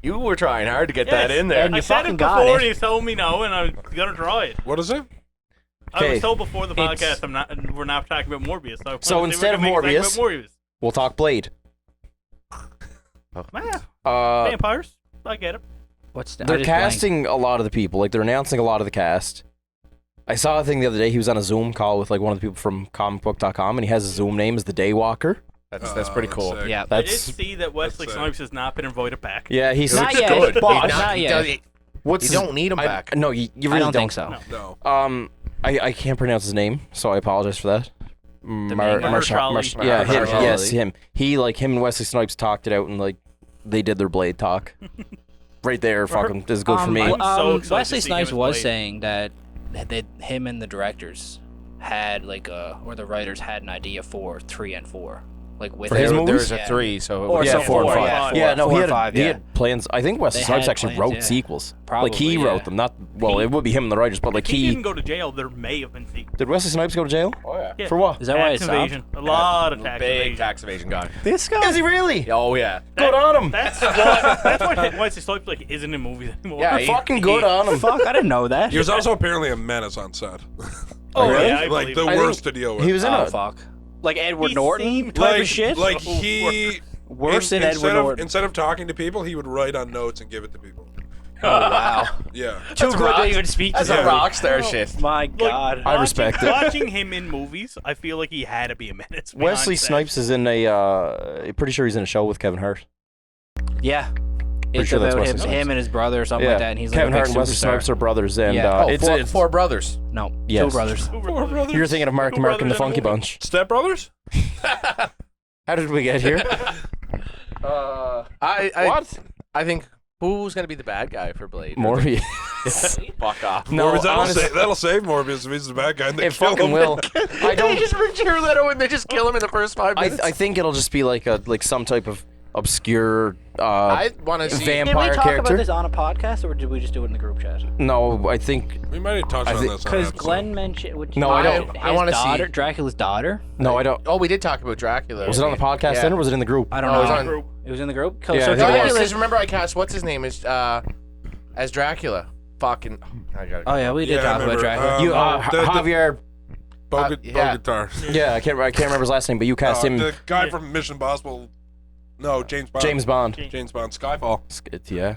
You were trying hard to get that in there. and I you said fucking it got before, it. and he told me no, and I'm gonna try it. What is it? I was Okay. told before the It's- podcast we're not talking about Morbius. So, So let's see instead if we of can make a Morbius- segment about Morbius. We'll talk Blade. Vampires. I get it. What's that? They're casting a lot of the people. Like, they're announcing a lot of the cast. I saw a thing the other day. He was on a Zoom call with, like, one of the people from comicbook.com, and he has a Zoom name as the Daywalker. That's pretty cool. sick. Yeah. I did That's... see that Wesley that's, Snipes has not been invited back. Yeah, he's... Not It's yet, good. but He not he yet. does- What's You his- don't need him back. No, you really I don't think so. No. No. I can't pronounce his name, so I apologize for that. main guy? Mahershala. Yeah, him, Mahershala. yes, him. He, like, him and Wesley Snipes talked it out, and, like, they did their Blade talk. Right there, fucking, is good for me. I'm so excited Wesley to see him Snipes as was Blade. saying that him and the directors had or the writers had an idea for 3 and 4, like with For his their- movies? There's a Yeah. 3, so it Or was Yeah, so 4 and 5. five. Yeah, no, 4 he and had, 5, he yeah. had plans. I think Wesley They Snipes had actually plans, wrote yeah. sequels. Probably, like, he yeah. wrote them. Not, well, it would be him and the writers, but, like, If he he... didn't go to jail, there may have been sequels. Did Wesley Snipes go to jail? Oh, yeah. Yeah. For what? Is that why Tax it stopped? evasion. A lot of tax Big evasion. tax evasion guy. This guy? Is he really? Oh, yeah. Good on him. That's why Wesley Snipes like isn't in movies anymore. Yeah, Fucking good on him. Fuck, I didn't know that. He was also apparently a menace on set. Oh, really? yeah, I like believe the it. I think worst to deal with. He was in Oh a... fuck. Like Edward He Norton seemed type like, of shit. Like he Worse than instead Edward of Norton. instead of talking to people, he would write on notes and give it to people. Oh wow. Yeah. Too good to even speak to That's them. a rock star shit. My Like, God. I respect it. Watching him in movies, I feel like he had to be a menace. behind Wesley set. Snipes is in a... pretty sure he's in a show with Kevin Hart. Yeah. It's sure that's about Wesley Snipes. him and his brother or something Yeah. like that, and he's Kevin like a Hart big and Wesley superstar. Snipes are brothers, and Yeah. it's Four brothers. No, Yes. 2 brothers. Who were Four those? brothers. You're thinking of Mark Two the Mark and the brothers Funky in a movie. Bunch. Step Brothers? How did we get here? I think who's gonna be the bad guy for Blade? Morbius. Fuck off. No, Morbius, honestly, that'll save Morbius if he's the bad guy. And they it kill fucking him. will. I They don't. just bring Jared Leto and they just kill him in the first 5 minutes. I think it'll just be like some type of obscure I want to see. Did we vampire talk character. about this on a podcast, or did we just do it in the group chat? No, I think We might have touched I on think- this. on Because an episode. Glenn mentioned. Which No, I don't. I wanna see- daughter, Dracula's daughter. no, I don't. Oh, we did talk about Dracula. Was it on the podcast Yeah. then, or was it in the group? I don't Oh, know. it was on- Group. It was in the group. Yeah, I so think it Oh, yeah, was. because remember I cast what's his name is as Dracula. Fucking. I got Oh yeah, we did Yeah, I talk about remember. Dracula. You, the- Javier. yeah. Guitar. Yeah, I can't remember his last name, but you cast him. The guy Yeah. from Mission Impossible. No, James Bond. James Bond. James Bond. Skyfall. Yeah.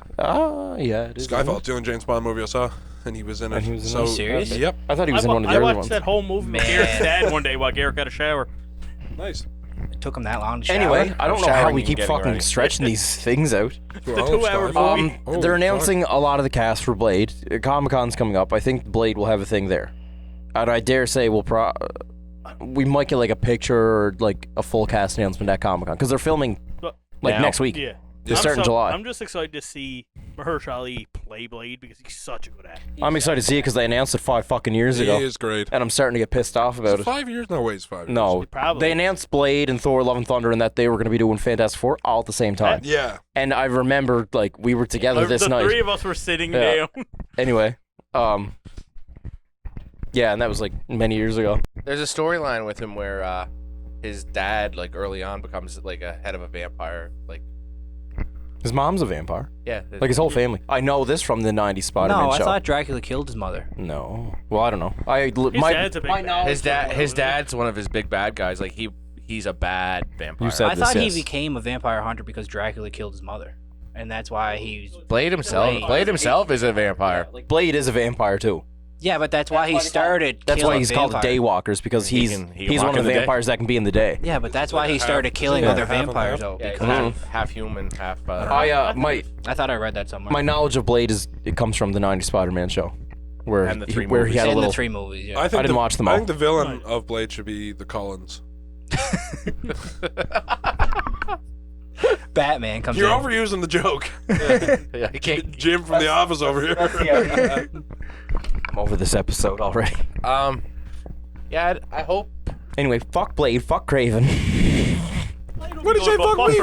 Yeah. It is, isn't Skyfall. it? It's the only James Bond movie I saw, and he was in it. And he was in so, it? Serious? Yep. I thought he was in one of the I early watched ones. that whole movie with Man. Garrett's dad one day while Garrett got a shower. Nice. It took him that long to shower. Anyway, I don't know how showering we and keep getting fucking ready. stretching these things out. The 2-hour Skyfall. movie. Holy They're fuck. announcing a lot of the cast for Blade. Comic-Con's coming up. I think Blade will have a thing there. And I dare say we might get like a picture or like a full cast announcement at Comic-Con because they're filming But- like Now. next week. Yeah. They start in July. I'm just excited to see Mahershala play Blade because he's such a good actor. I'm excited to see it because they announced it 5 fucking years He ago, is great. and I'm starting to get pissed off about it. 5 years? No way, it's 5 years. No, Probably. they announced Blade and Thor: Love and Thunder, and that they were going to be doing Fantastic Four all at the same time. Yeah. And I remember like we were together this the night. 3 of us were sitting Yeah. down. Anyway, yeah, and that was like many years ago. There's a storyline with him where his dad, like early on, becomes like a head of a vampire. Like, His mom's a vampire, yeah, like his whole family. I know this from the '90s Spider-Man No, I show. thought Dracula killed his mother. No, well, I don't know. His dad's a big bad. his dad's one of his big bad guys. Like he's a bad vampire. You said I this, thought yes. he became a vampire hunter because Dracula killed his mother, and that's why he's. Blade himself. Blade himself is a vampire. Blade is a vampire too. Yeah, but that's why he started. That's why killing he's called vampires. Daywalkers because He he's can he's walk one of in the the day. vampires that can be in the day. Yeah, but that's why he half- started killing yeah, other half and vampires, half. though. Yeah, Because half human, half. I thought I read that somewhere. My knowledge of Blade comes from the '90s Spider-Man show, where And the 3 where he movies. had a in little. the 3 movies. Yeah. I didn't watch them I all. think the villain of Blade should be the Cullens. Batman comes You're in. overusing the joke. Yeah, he can't. Jim from The Office over here. I'm over this episode already. Yeah, I hope. Anyway, fuck Blade, fuck Craven. What did you Going fuck me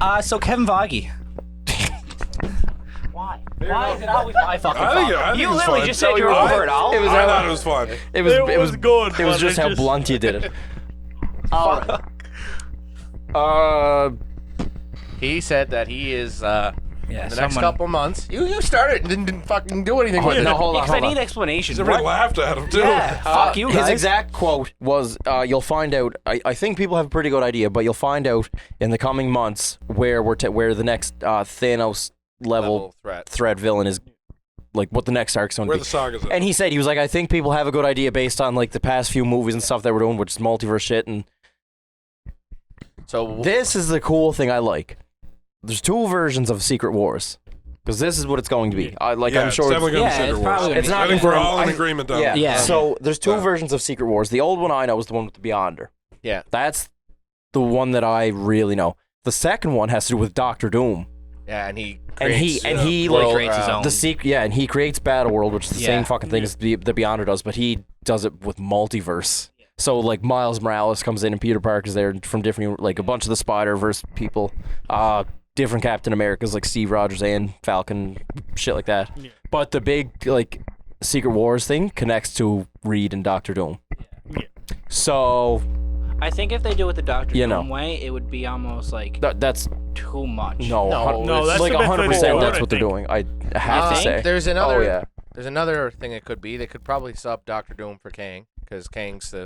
for? So Kevin Feige. Why? Why is it always my fucking I fault? think You it's literally fun. just said you were over it all. It was I thought it was fun. It was good. It was but just how blunt you did it. He said that he is Yeah, in the next couple months. You started and didn't fucking do anything with it. No, hold on, Because I hold on. need explanation. Everybody What? laughed at him too. Yeah, fuck you guys. His exact quote was, "You'll find out. I think people have a pretty good idea, but you'll find out in the coming months where where the next Thanos level threat villain is, like what the next arc's going to Where be." the saga's at. And he said, he was like, "I think people have a good idea based on like the past few movies and stuff that we're doing, which is multiverse shit." And So this is the cool thing I like. There's two versions of Secret Wars. Because this is what it's going to be. yeah, I'm sure it's definitely going to Yeah, be Secret it's Wars. probably gonna it's be- not I think gonna we're be- all in I- agreement on Yeah. that. Yeah. So there's two Yeah. versions of Secret Wars. The old one I know is the one with the Beyonder. Yeah. That's the one that I really know. The second one has to do with Doctor Doom. yeah, and he And creates, he world, like creates his own. the secret. Yeah, and he creates Battle World, which is the Yeah. same fucking thing as the Beyonder does, but he does it with multiverse. So like Miles Morales comes in and Peter Parker's there from different, like a bunch of the Spider-Verse people, different Captain Americas like Steve Rogers and Falcon, shit like that. Yeah. But the big like Secret Wars thing connects to Reed and Doctor Doom. Yeah. So I think if they do it the Doctor You Doom know. way, it would be almost like that's too much. no, No, that's like the method 100%. forward, That's I what they're think. doing. I have to think? say. There's another. Oh yeah. There's another thing it could be. They could probably sub Doctor Doom for Kang because Kang's the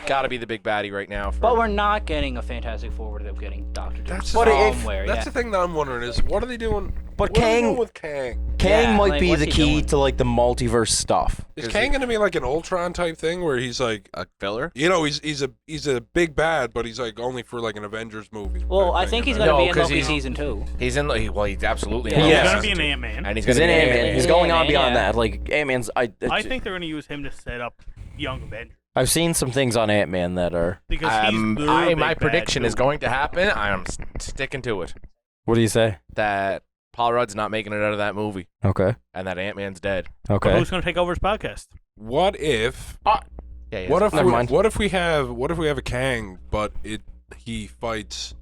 gotta be the big baddie right now. For, But we're not getting a Fantastic Four without getting Doctor Doom That's somewhere. That's the thing that I'm wondering is what are they doing? But what are they Kang- doing with Kang? Kang Yeah, might like, be what's the he key doing? to like the multiverse stuff. Is Kang going to be like an Ultron type thing where he's like, a filler. you know, he's a big bad, but he's like only for like an Avengers movie. Well, type I thing, think he's and going to No, be in 'cause Loki he's- season 2. He's in. Well, he's absolutely. Yeah. in He's Yes. gonna be an Ant-Man. And he's He's gonna in be Ant-Man. He's going on Yeah. beyond that. Like Ant-Man's. I think they're gonna use him to set up Young Avengers I've seen some things on Ant-Man that are. because he's the big my bad prediction is dude. going to happen. I'm sticking to it. What do you say? That Paul Rudd's not making it out of that movie, Okay. and that Ant-Man's dead. But Okay. who's gonna take over his podcast? What if? Yeah. he What is. if? Never mind. What if we have a Kang, but he fights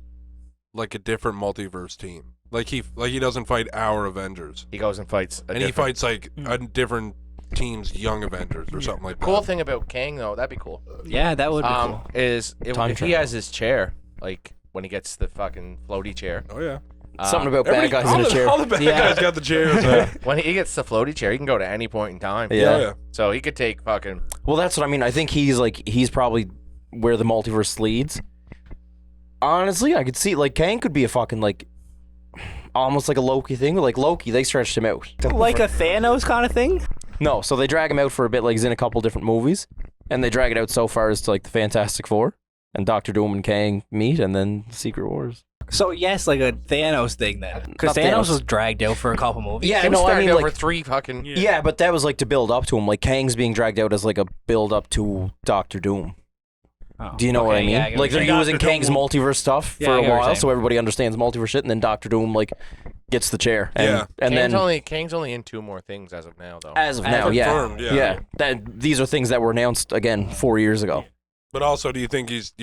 like a different multiverse team? Like he doesn't fight our Avengers, he goes and fights? and he fights like a different team's Young Avengers or something like that. Cool thing about Kang though, that'd be cool. Yeah, that would be cool. Is if Time he travel. has his chair, like when he gets the fucking floaty chair. Oh yeah. Something about bad Everybody- guys in a chair. All the bad Yeah. guys got the chairs. When he gets the floaty chair, he can go to any point in time. Yeah. yeah. So he could take fucking. Well, that's what I mean. I think he's probably where the multiverse leads. Honestly, I could see like Kang could be a fucking like almost like a Loki thing. Like Loki, they stretched him out. Like a Thanos kind of thing? No, so they drag him out for a bit. Like he's in a couple different movies, and they drag it out so far as to like the Fantastic Four and Doctor Doom and Kang meet, and then Secret Wars. So, yes, like a Thanos thing then. Because Not Thanos Thanos. was dragged out for a couple movies. Yeah, He was no, I dragged mean over like 3 fucking. Yeah. yeah, but that was like to build up to him. Like Kang's being dragged out as like a build up to Doctor Doom. Oh, Do you know what I okay, mean? yeah, get Like what they're you're using Dr. Doom Kang's will- multiverse stuff Yeah, for I a get what you're while, so saying. everybody understands multiverse shit, and then Doctor Doom like gets the chair. And, Yeah. and then Kang's only in 2 more things as of now, though. as of now, yeah, Confirmed, yeah. these are things that were announced again 4 years ago. But also, do you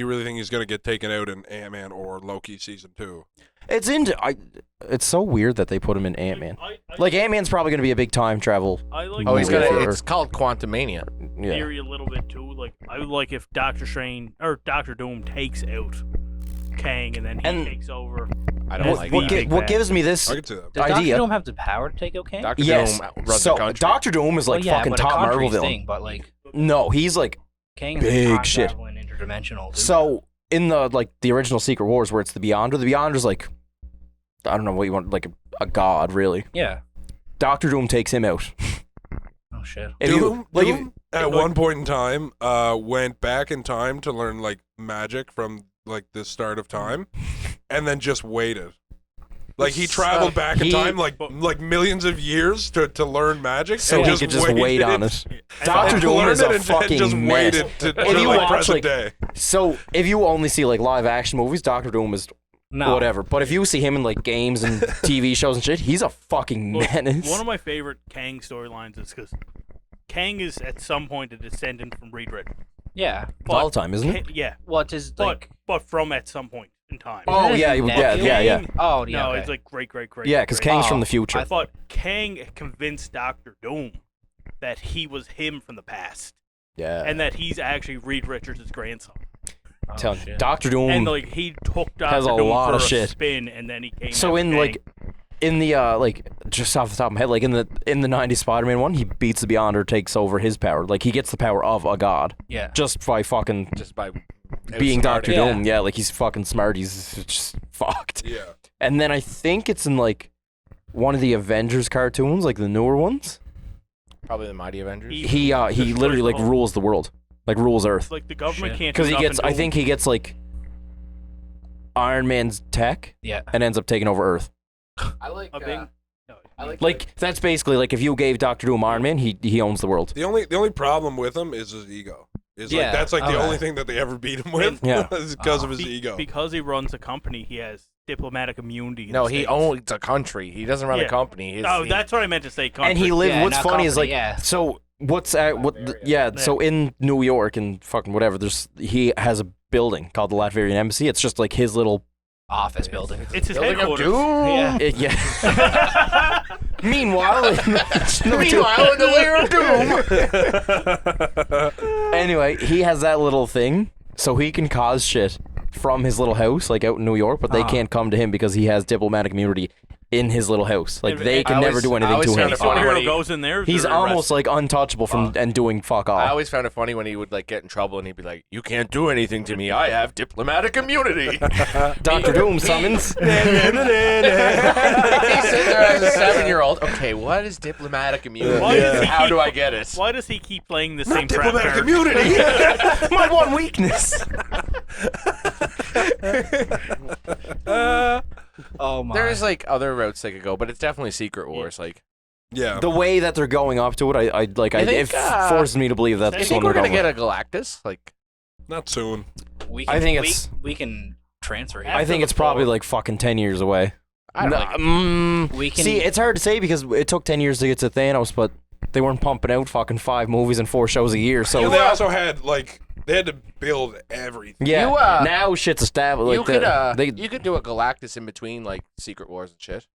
really think he's gonna get taken out in Ant-Man or Loki season 2? It's so weird that they put him in Ant-Man. I Like Ant-Man's probably going to be a big time travel. I like Oh, he's movie gonna. for- It's called Quantum Mania. Yeah. theory a little bit too. Like I would like if Doctor Strange or Doctor Doom takes out Kang and then he And- takes over. I don't What- like what that. gi- Big What bad. gives me this I could see that. Does Doctor idea? Doom have the power to take out Kang? Doctor Yes. Doom runs So the country. Doctor Doom is like Well, yeah, fucking but a top Marvel country's villain. thing, but like No, he's like Kang is Big like shit. time-traveling, interdimensional. Dude. so in the original Secret Wars where it's the Beyonder. The Beyonder's like I don't know what you want, like a god really. Yeah. Doctor Doom takes him out. Oh shit. If you- Doom, like, if- Doom at one point in time went back in time to learn like magic from like the start of time, and then just waited. Like he traveled back in he- time like millions of years to learn magic, so and he just could just wait on it. Doctor And Doom learned is it a and fucking just mess. waited to If you like watch, present like- day. So if you only see like live action movies, Doctor Doom is No. whatever. But if you see him in like games and TV shows and shit, he's a fucking Look, menace. one of my favorite Kang storylines is because Kang is at some point a descendant from Reed Richards. Yeah. It's all the time, isn't it? Yeah, What is like? but from at some point in time. Oh, yeah, yeah. Oh, yeah. No, okay. it's like great. Yeah, because Kang's from the Oh, future. I thought Kang convinced Doctor Doom that he was him from the past, Yeah. and that he's actually Reed Richards' grandson. Tell shit. Doctor Doom And like he took Doctor has a Doom lot for of a shit. spin, and then he came. So out in Kang. like in the like just off the top of my head, like in the 90s Spider-Man one, he beats the Beyonder, takes over his power. Like he gets the power of a god Yeah. just by fucking Just by being Doctor Yeah. Doom. Yeah, like he's fucking smart. He's just fucked. Yeah. And then I think it's in like one of the Avengers cartoons, like the newer ones. Probably the Mighty Avengers. He literally like first rules the world, like rules Earth. like the government Shit. can't Because do he nothing gets, to I him. think he gets like Iron Man's tech Yeah. and ends up taking over Earth. I like. a big. I Like that's basically like if you gave Doctor Doom Iron Man, he owns the world. The only problem with him is his ego. Is Yeah. like that's like the Okay. only thing that they ever beat him with. Yeah. is because of his Be- ego. Because he runs a company, he has diplomatic immunity. In No, the he States. owns a country. He doesn't run Yeah. a company. Oh, that's what I meant to say. Country. And he lives. Yeah, what's not funny is company, like yeah. so. What's yeah. So in New York and fucking whatever, he has a building called the Latvian Embassy. It's just like his little Office building. It's his Building of headquarters. Yeah. yeah. Meanwhile, in the layer of doom. anyway, he has that little thing, so he can cause shit from his little house, like out in New York, but they can't come to him because he has diplomatic immunity in his little house. Like they can never do anything to him. Any funny when superhero he- goes in there. He's they're almost arrested. like untouchable from and doing fuck all. I always found it funny when he would like get in trouble and he'd be like, "You can't do anything to me. I have diplomatic immunity." Dr. Doom summons. He's sitting there as a 7-year-old. Okay, what is diplomatic immunity? Why does he How keep- do I get it? Why does he keep playing the same trap Diplomatic card? immunity. My one weakness. Oh my. There's like other routes they could go, but it's definitely Secret Wars. Like, Yeah. The way that they're going up to it, I like. I think, it forces me to believe that's I you the think one we're they're gonna going get a Galactus? Like, Not soon. We I can, think we, it's- we can transfer with. him. I think it's probably like fucking 10 years away. I don't No, like We can See, it's hard to say because it took 10 years to get to Thanos, but they weren't pumping out fucking 5 movies and 4 shows a year. So And they also had like they had to build everything. yeah, You, now shit's established. you Like could you could do a Galactus in between like Secret Wars and shit.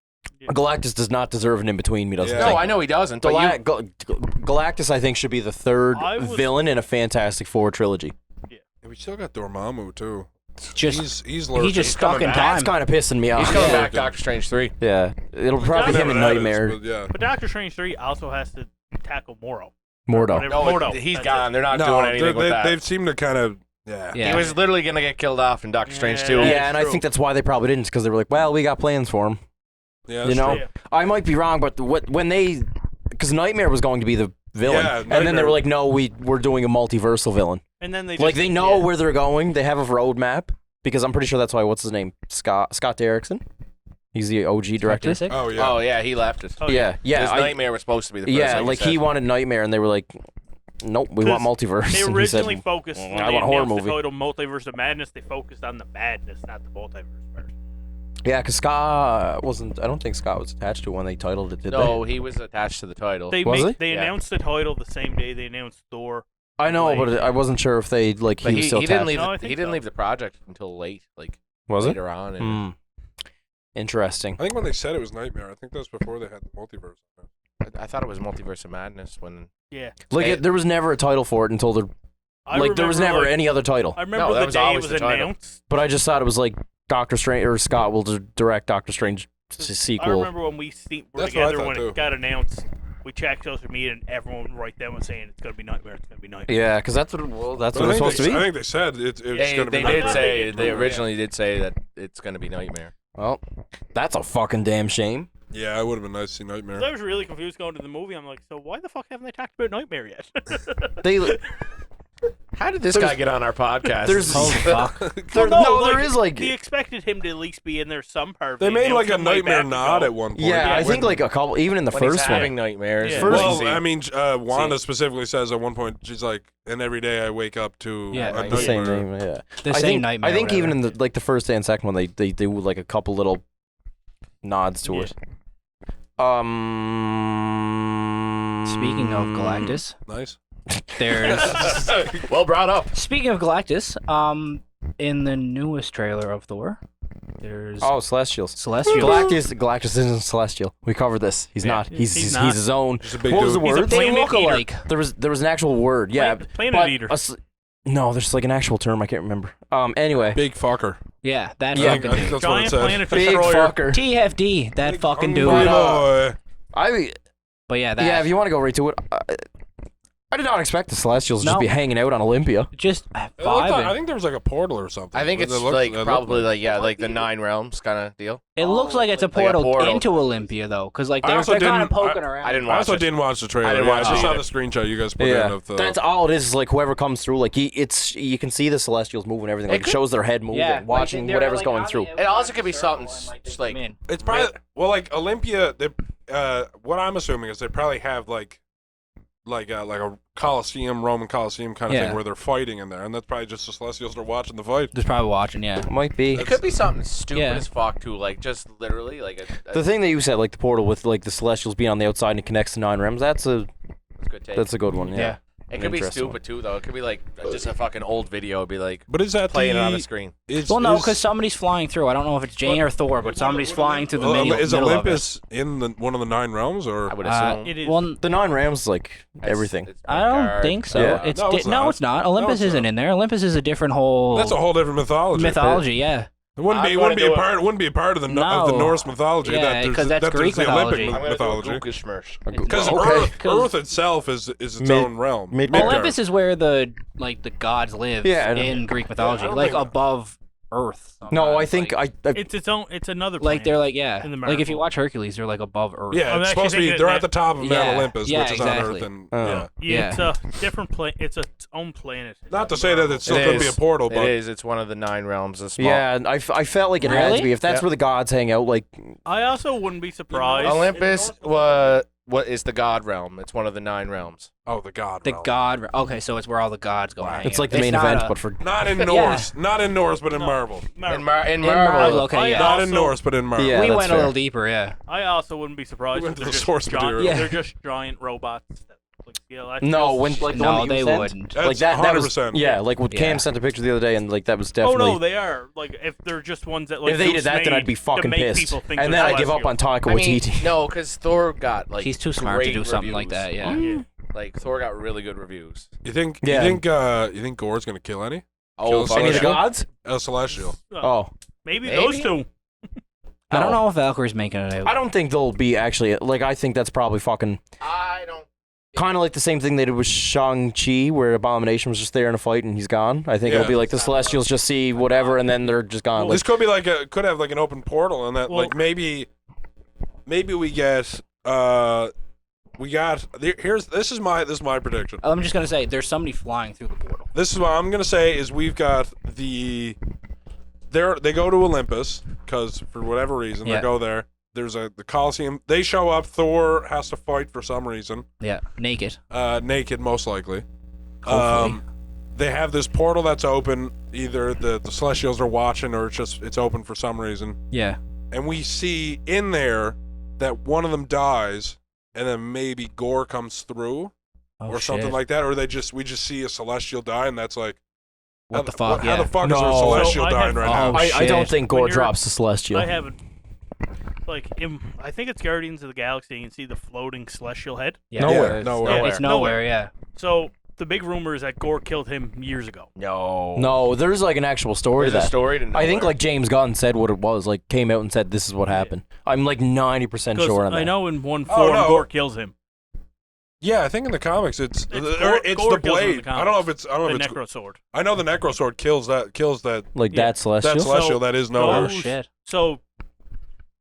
Galactus does not deserve an in between. He doesn't. Yeah. No, I know he doesn't. But Galactus, I think, should be the third I was- villain in a Fantastic Four trilogy. And we still got Dormammu too. just He's lurking. he just stuck coming in back. time. That's kind of pissing me off. he's coming Yeah. back. Doctor Strange 3. Yeah, it'll probably him Whatever in that is, Nightmare. but yeah. But Doctor Strange 3 also has to tackle Mordo. Mordo. Whatever- No, Mordo. he's That's gone. it. They're not doing anything with that. They've seemed to kind of yeah. Yeah. He was literally gonna get killed off in Doctor Strange Yeah. 2. Yeah, and I true. think that's why they probably didn't, because they were like, well, we got plans for him. Yeah, You that's know, true. I might be wrong, but when they, because Nightmare was going to be the villain, Yeah, and then they Nightmare- were like, no, we're doing a multiversal villain. And then they Like just- they know yeah. where they're going. They have a roadmap, because I'm pretty sure that's why. What's his name? Scott Derrickson. He's the OG director. Oh yeah. Oh yeah, he left it. Oh, Yeah, yeah, His I- Nightmare was supposed to be the first. yeah. like Like you he said. wanted Nightmare, and they were like, nope, we want 'Cause multiverse. They And he said, originally focused. When I they want a horror announced movie. the title Multiverse of Madness, they focused on the madness, not the multiverse first. Yeah, because Scott wasn't. I don't think Scott was attached to it when they titled it. Did No, he was attached to the title. They Was make, he? they Yeah. announced the title the same day they announced Thor. they? I know, Like- but I wasn't sure if they like But he was still he didn't attached. leave. No, I He think didn't so. leave the project until late, like Was it? later on. And Interesting. I think when they said it was Nightmare, I think that was before they had the multiverse. I thought it was Multiverse of Madness when. Yeah. Like Hey- there was never a title for it until there. I Like there was remember, never like, any other title. I remember No, that the was day it always was the title. announced. But I just thought it was like Doctor Strange or Scott will direct Doctor Strange I sequel. remember when we were That's what I together thought, when too. it got announced. We checked social media and everyone right then was saying it's gonna be Nightmare. It's gonna be Nightmare. Yeah, because that's what But it's supposed to be. I think they said it's yeah, going to be they Nightmare. did Nightmare. say Nightmare. they originally did say that it's going to be Nightmare. Well, that's a fucking damn shame. Yeah, it would have been nice to see 'Cause Nightmare. I was really confused going to the movie. I'm like, so why the fuck haven't they talked about Nightmare yet? They How did this guy get on our podcast? there's Oh fuck. there, Well, no, there is like he expected him to at least be in there some part. of They the made like a announcement, like, Nightmare back nod ago. at one point. yeah, I think When- like a couple even in the when he's first having one. nightmares. Yeah. First- Well, See- I mean, Wanda See. specifically says at one point, she's like, and every day I wake up to Yeah, a the nightmare. The same name, yeah. The I same think, nightmare. I think even whatever. in the like the first and second one, they do like a couple little nods to Yeah. it. Speaking of Galactus, Nice. there's Well brought up. speaking of Galactus, in the newest trailer of Thor, there's Oh, Celestials. Celestials. Galactus isn't Celestial. We covered this. He's not. He's not. his own. Just a big What was the dude. He's a word? They planet look eater. alike. There was an actual word. Yeah, Planet but eater. no, there's like an actual term. I can't remember. Anyway, Big fucker. Yeah, that Yeah, I fucking think dude. that's what it Giant said. planet big destroyer. fucker. TFD, that Big fucking hungry dude. boy. But yeah, that Yeah, if you want to go right to it, I did not expect the Celestials to just No. be hanging out on Olympia. just It looked like- I vibing. think there was like a portal or something. I think But it's it looked- like it looked probably like- like the 9 realms kind of deal. It looks like it's a Like a portal, portal. into Olympia though, because like I they're also kind of didn't- poking around. I didn't I watch also it. didn't watch the trailer. I didn't Yeah, watch I just it saw either. the screenshot you guys put in Yeah, of the. that's all it is. Like whoever comes through, like it's you can see the Celestials moving everything. Like it shows their head moving, Yeah, like, watching they're, whatever's like, going on through. the It also outside could be circle something and, like, just zoom like- in. It's probably well, like Olympia. They, what I'm assuming is they probably have like a Colosseum, Roman Colosseum kind of Yeah. thing where they're fighting in there, and that's probably just the Celestials are watching the fight. Just probably watching, yeah. Might be. It could be something stupid Yeah. as fuck too, like just literally like a The thing that you said, like the portal with like the Celestials being on the outside and it connects to 9 realms, that's a good take. good one. Yeah. Yeah. It could be Interesting stupid too, though. It could be like just a fucking old video. It'd be like But is that playing the, it on the screen. Is, Well, no, is- because somebody's flying through. I don't know if it's Jane or Thor, but somebody's flying through the well, middle. Is middle of it. Olympus in the one of the 9 realms, or I would assume. It is. Well, The 9 realms, like It's- everything. it's I don't Midgard. think so. Yeah. It's No, it's no, not. it's not. Olympus it's isn't not. in there. Olympus is a different whole that's a whole different mythology. mythology. Yeah. It wouldn't I'm be gonna do it. It wouldn't be a part of the of the No. Norse mythology. Yeah, that there's, 'cause that's that Greek there's the Olympic mythology. I'm gonna mythology. do a Gookish Schmersh. Because Okay. Earth itself is its Mid- own realm. Midgard. Olympus is where the gods live Yeah, I don't- in Greek mythology, I don't like think- above Earth. No, I sometimes, think like, It's another. like planet. they're like yeah, in the like if you Marvel. watch Hercules, they're like above Earth. Yeah, I'm it's actually supposed to be. thinking They're that- at the top of Mount Yeah, Olympus, yeah, which is on exactly. Earth, and Oh. Yeah, it's Yeah. a different planet. It's its own planet. not to say that it still It could be a is. portal, It but is. It's one of the 9 realms. A small. Yeah, and I felt like it had Really? to be. If that's Yep. where the gods hang out, like I also wouldn't be surprised. Olympus what is the god realm? It's one of the 9 realms. oh, the god. The realm. god. Okay, so it's where all the gods go. hang it's out. like the main not event, a- but for Not in Yeah. Norse, not in Norse, but in Marvel. In Marvel. Marvel. Marvel, okay, yeah. Not in Also- Norse, but in Marvel. Yeah, we that's went fair. a little deeper, yeah. I also wouldn't be surprised We if went to they're the just source giant, material. Yeah. they're just giant robots. That look like skeletons. no, when like the one No, that you they sent, wouldn't. That's like that was 100%. yeah, like what Yeah. Cam sent a picture the other day, and like that was Oh definitely. no, they are. Like if they're just ones that like if they did Zeus that, then made I'd be to fucking make pissed, people think and they're then I'd give up celestial. on Taika I mean, Waititi. no, because Thor got like He's too smart to great do something like reviews. that, yeah. Yeah. Like Thor got really good reviews. You think? Yeah. You think Gore's gonna kill any? Oh, Kill Any of the Celestial? gods? A celestial. Oh, Maybe Maybe? those two. I don't No. know if Valkyrie's making it out. I don't think they'll be actually like. I think that's probably fucking I don't. kind of like the same thing they did with Shang-Chi, where Abomination was just there in a fight and he's gone. I think Yeah. it'll be like the Celestials just see whatever and then they're just gone. Well, Like, This could be could have like an open portal, and that Well- like maybe we get this is my prediction. I'm just gonna say there's somebody flying through the portal. This is what I'm gonna say is we've got they go to Olympus because for whatever reason Yeah. they go there. There's the Colosseum. They show up. Thor has to fight for some reason, Yeah, naked. naked most likely. Hopefully. They have this portal that's open. Either the Celestials are watching, or it's open for some reason. Yeah. And we see in there that one of them dies, and then maybe Gore comes through, Oh, or something shit. like that, or we just see a Celestial die, and that's like, What the fuck? How Yeah. the fuck is there a No. Celestial So I dying have- right Oh, now? I don't shit. think When Gore you're- drops the Celestial. I haven't. Like, I think it's Guardians of the Galaxy. You can see the floating celestial head. Yeah. Nowhere. Yeah, nowhere. Yeah, It's nowhere. Yeah. So the big rumor is that Gore killed him years ago. No. No, there's like an actual story There's to a that. story to I think nowhere. like James Gunn said what it was, like came out and said this is what happened. I'm like 90% Because sure on that. I know in one Oh, form no. Gore kills him. Yeah, I think in the comics it's Gore- the Gore kills him in blade. the I don't know if comics. it's The Necro Sword. I know the Necro Sword kills that Like Yeah. that Celestial. that Celestial So that is nowhere. Oh shit. So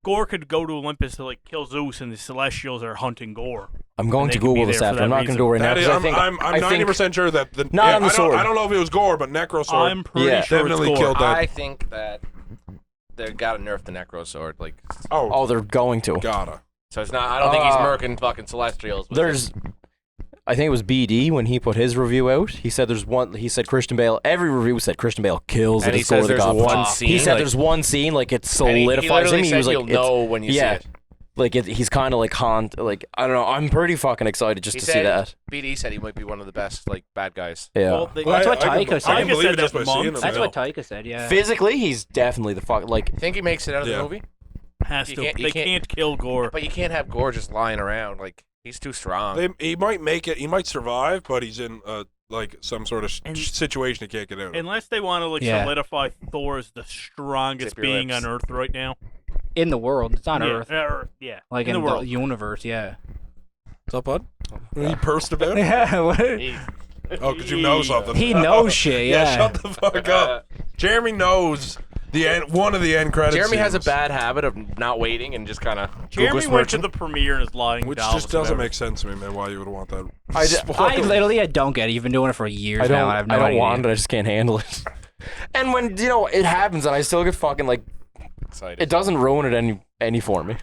Gore could go to Olympus to like kill Zeus, and the Celestials are hunting Gore. I'm going And to they could be Google this there for after. I'm that not going to do it right now That is, because I think I'm I think 90% sure that the Not on the I sword. don't know if it was Gore, but Necro Sword. I'm pretty Yeah. sure Definitely it's Gore. killed that. I think that they gotta nerf the Necro Sword. Like, oh they're going to. gotta. so it's not. I don't think he's Uh, murking fucking Celestials. with There's I think it was BD when he put his review out. He said there's one. He said Christian Bale. Every review said Christian Bale kills And it. he as Thor says the there's God. one scene. He said like, there's one scene like it and he solidifies literally him. He said was like, you'll know when you yeah. see it. Like he's kind of like Han. Like I don't know. I'm pretty fucking excited just He to said, see that. BD said he might be one of the best like bad guys. Yeah. Well, Well, that's what I Taika can said. believe said it just by that seeing him. months That's now. what Taika said. Yeah. Physically, he's definitely the fuck. Like Think he makes it out of Yeah. the movie? has You to. can't- you They can't- can't kill Gore. But you can't have Gore just lying around. Like he's too strong. He might make it. He might survive, but he's in like some sort of And- situation he can't get out of. Unless they want to like Yeah. solidify Thor as the strongest Zip your being lips. on Earth right now. In the world, it's on yeah, Earth, yeah. like in in the world. the universe. Yeah. What's up, bud? Are you pursed about? Yeah. what? He- Oh, because you know something. He knows shit. Yeah. Shut the fuck up. Jeremy knows the end. One of the end credits. Jeremy has a scenes, bad habit of not waiting and just kind of Jeremy went to the premiere and is lying. which to just Alice doesn't about make sense to me, man. Why you would want that? I don't get it. You've been doing it for years I now. don't. And I have no I don't idea. want it. I just can't handle it. And when it happens, and I still get fucking like, excited. it doesn't ruin it any for me.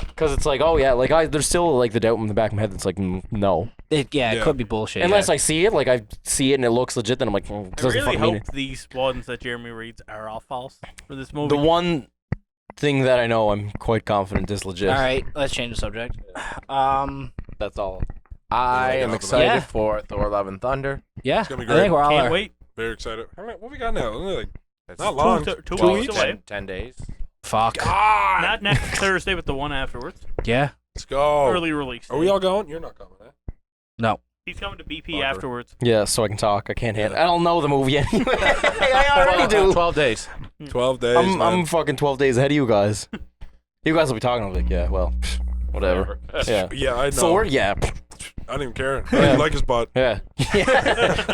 Because it's like, oh yeah, like there's still like the doubt in the back of my head that's like, no. It Yeah. could be bullshit. Unless yeah. I see it, like I see it and it looks legit, then I'm like, it I doesn't really fucking mean hope it. these ones that Jeremy reads are all false for this movie. The one thing that I know I'm quite confident is legit. All right, let's change the subject. That's all. I Yeah, am yeah. excited Yeah. for Thor: Love and Thunder. Yeah, gonna be I think great. we're all Can't are. wait. Very excited. How many- What we got now? Only like That's not long. two well, weeks away. 10 days. Fuck. God. Not next Thursday, but the one afterwards. Yeah. Let's go. Early release. Are we all going? You're not coming, eh? No. He's coming to BP Fucker. afterwards. Yeah, so I can talk. I can't handle. Yeah. I don't know the movie anyway. I already do. 12 days. 12 days. I'm man. fucking 12 days ahead of you guys. You guys will be talking. I'm like, yeah, well, whatever. Yeah. Yeah, I know. Thor, yeah, I don't even care. I Yeah. didn't like his butt. yeah.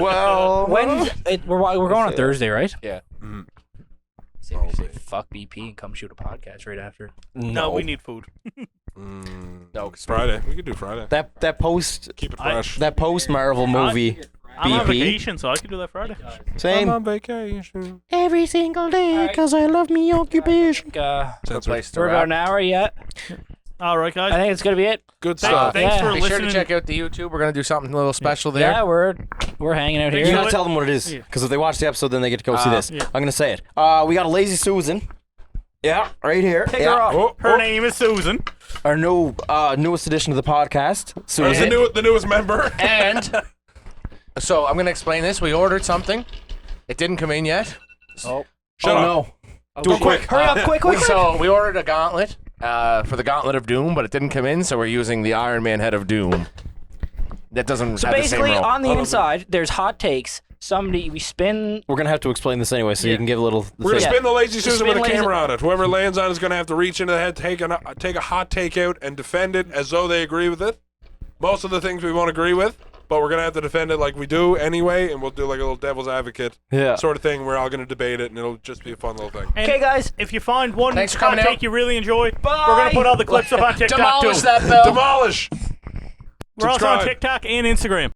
Well, When we're going on Thursday, right? Mhm. Say we say fuck BP and come shoot a podcast right after. No, we need food. No, 'cause Friday. We could do Friday. that post Keep it I- fresh. post Marvel movie. I'm on BP. vacation, so I can do that Friday. I'm Same on vacation. every single day because I love me occupation. Censored. place to We're about wrap. an hour yet. All right, guys. I think it's gonna be it. Good Thank- stuff. thanks Yeah. for Be sure listening. to check out the YouTube. We're gonna do something a little special there. Yeah, we're hanging out Thanks You for here. gotta tell them what it is, Yeah. because if they watch the episode, then they get to go see this. Yeah. I'm gonna say it. We got a Lazy Susan. Yeah, right here. Take Yeah. her off. Oh, Her oh, name is Susan. Our newest addition to the podcast, he's Susan. the newest member. And so I'm gonna explain this. We ordered something. It didn't come in yet. Oh, Shut up. no. do it quick. Hurry up, quick. So we ordered a gauntlet for the Gauntlet of Doom, but it didn't come in. So we're using the Iron Man head of Doom. That doesn't So have the same basically, roll. on the inside, there's hot takes. We spin. We're gonna have to explain this anyway, so you can give a little. We're gonna Yeah. spin the lazy Susan with a Spin lazy- camera on it. Whoever lands on it is gonna have to reach into the head, take a hot take out, and defend it as though they agree with it. Most of the things we won't agree with, but we're gonna have to defend it like we do anyway, and we'll do like a little devil's advocate Yeah. sort of thing. We're all gonna debate it, and it'll just be a fun little thing. And Okay, guys. if you find one Thanks for hot coming take out. you really enjoy, we're gonna put all the clips up on TikTok Demolish too. that bell. Demolish. We're also on Subscribe. TikTok and Instagram.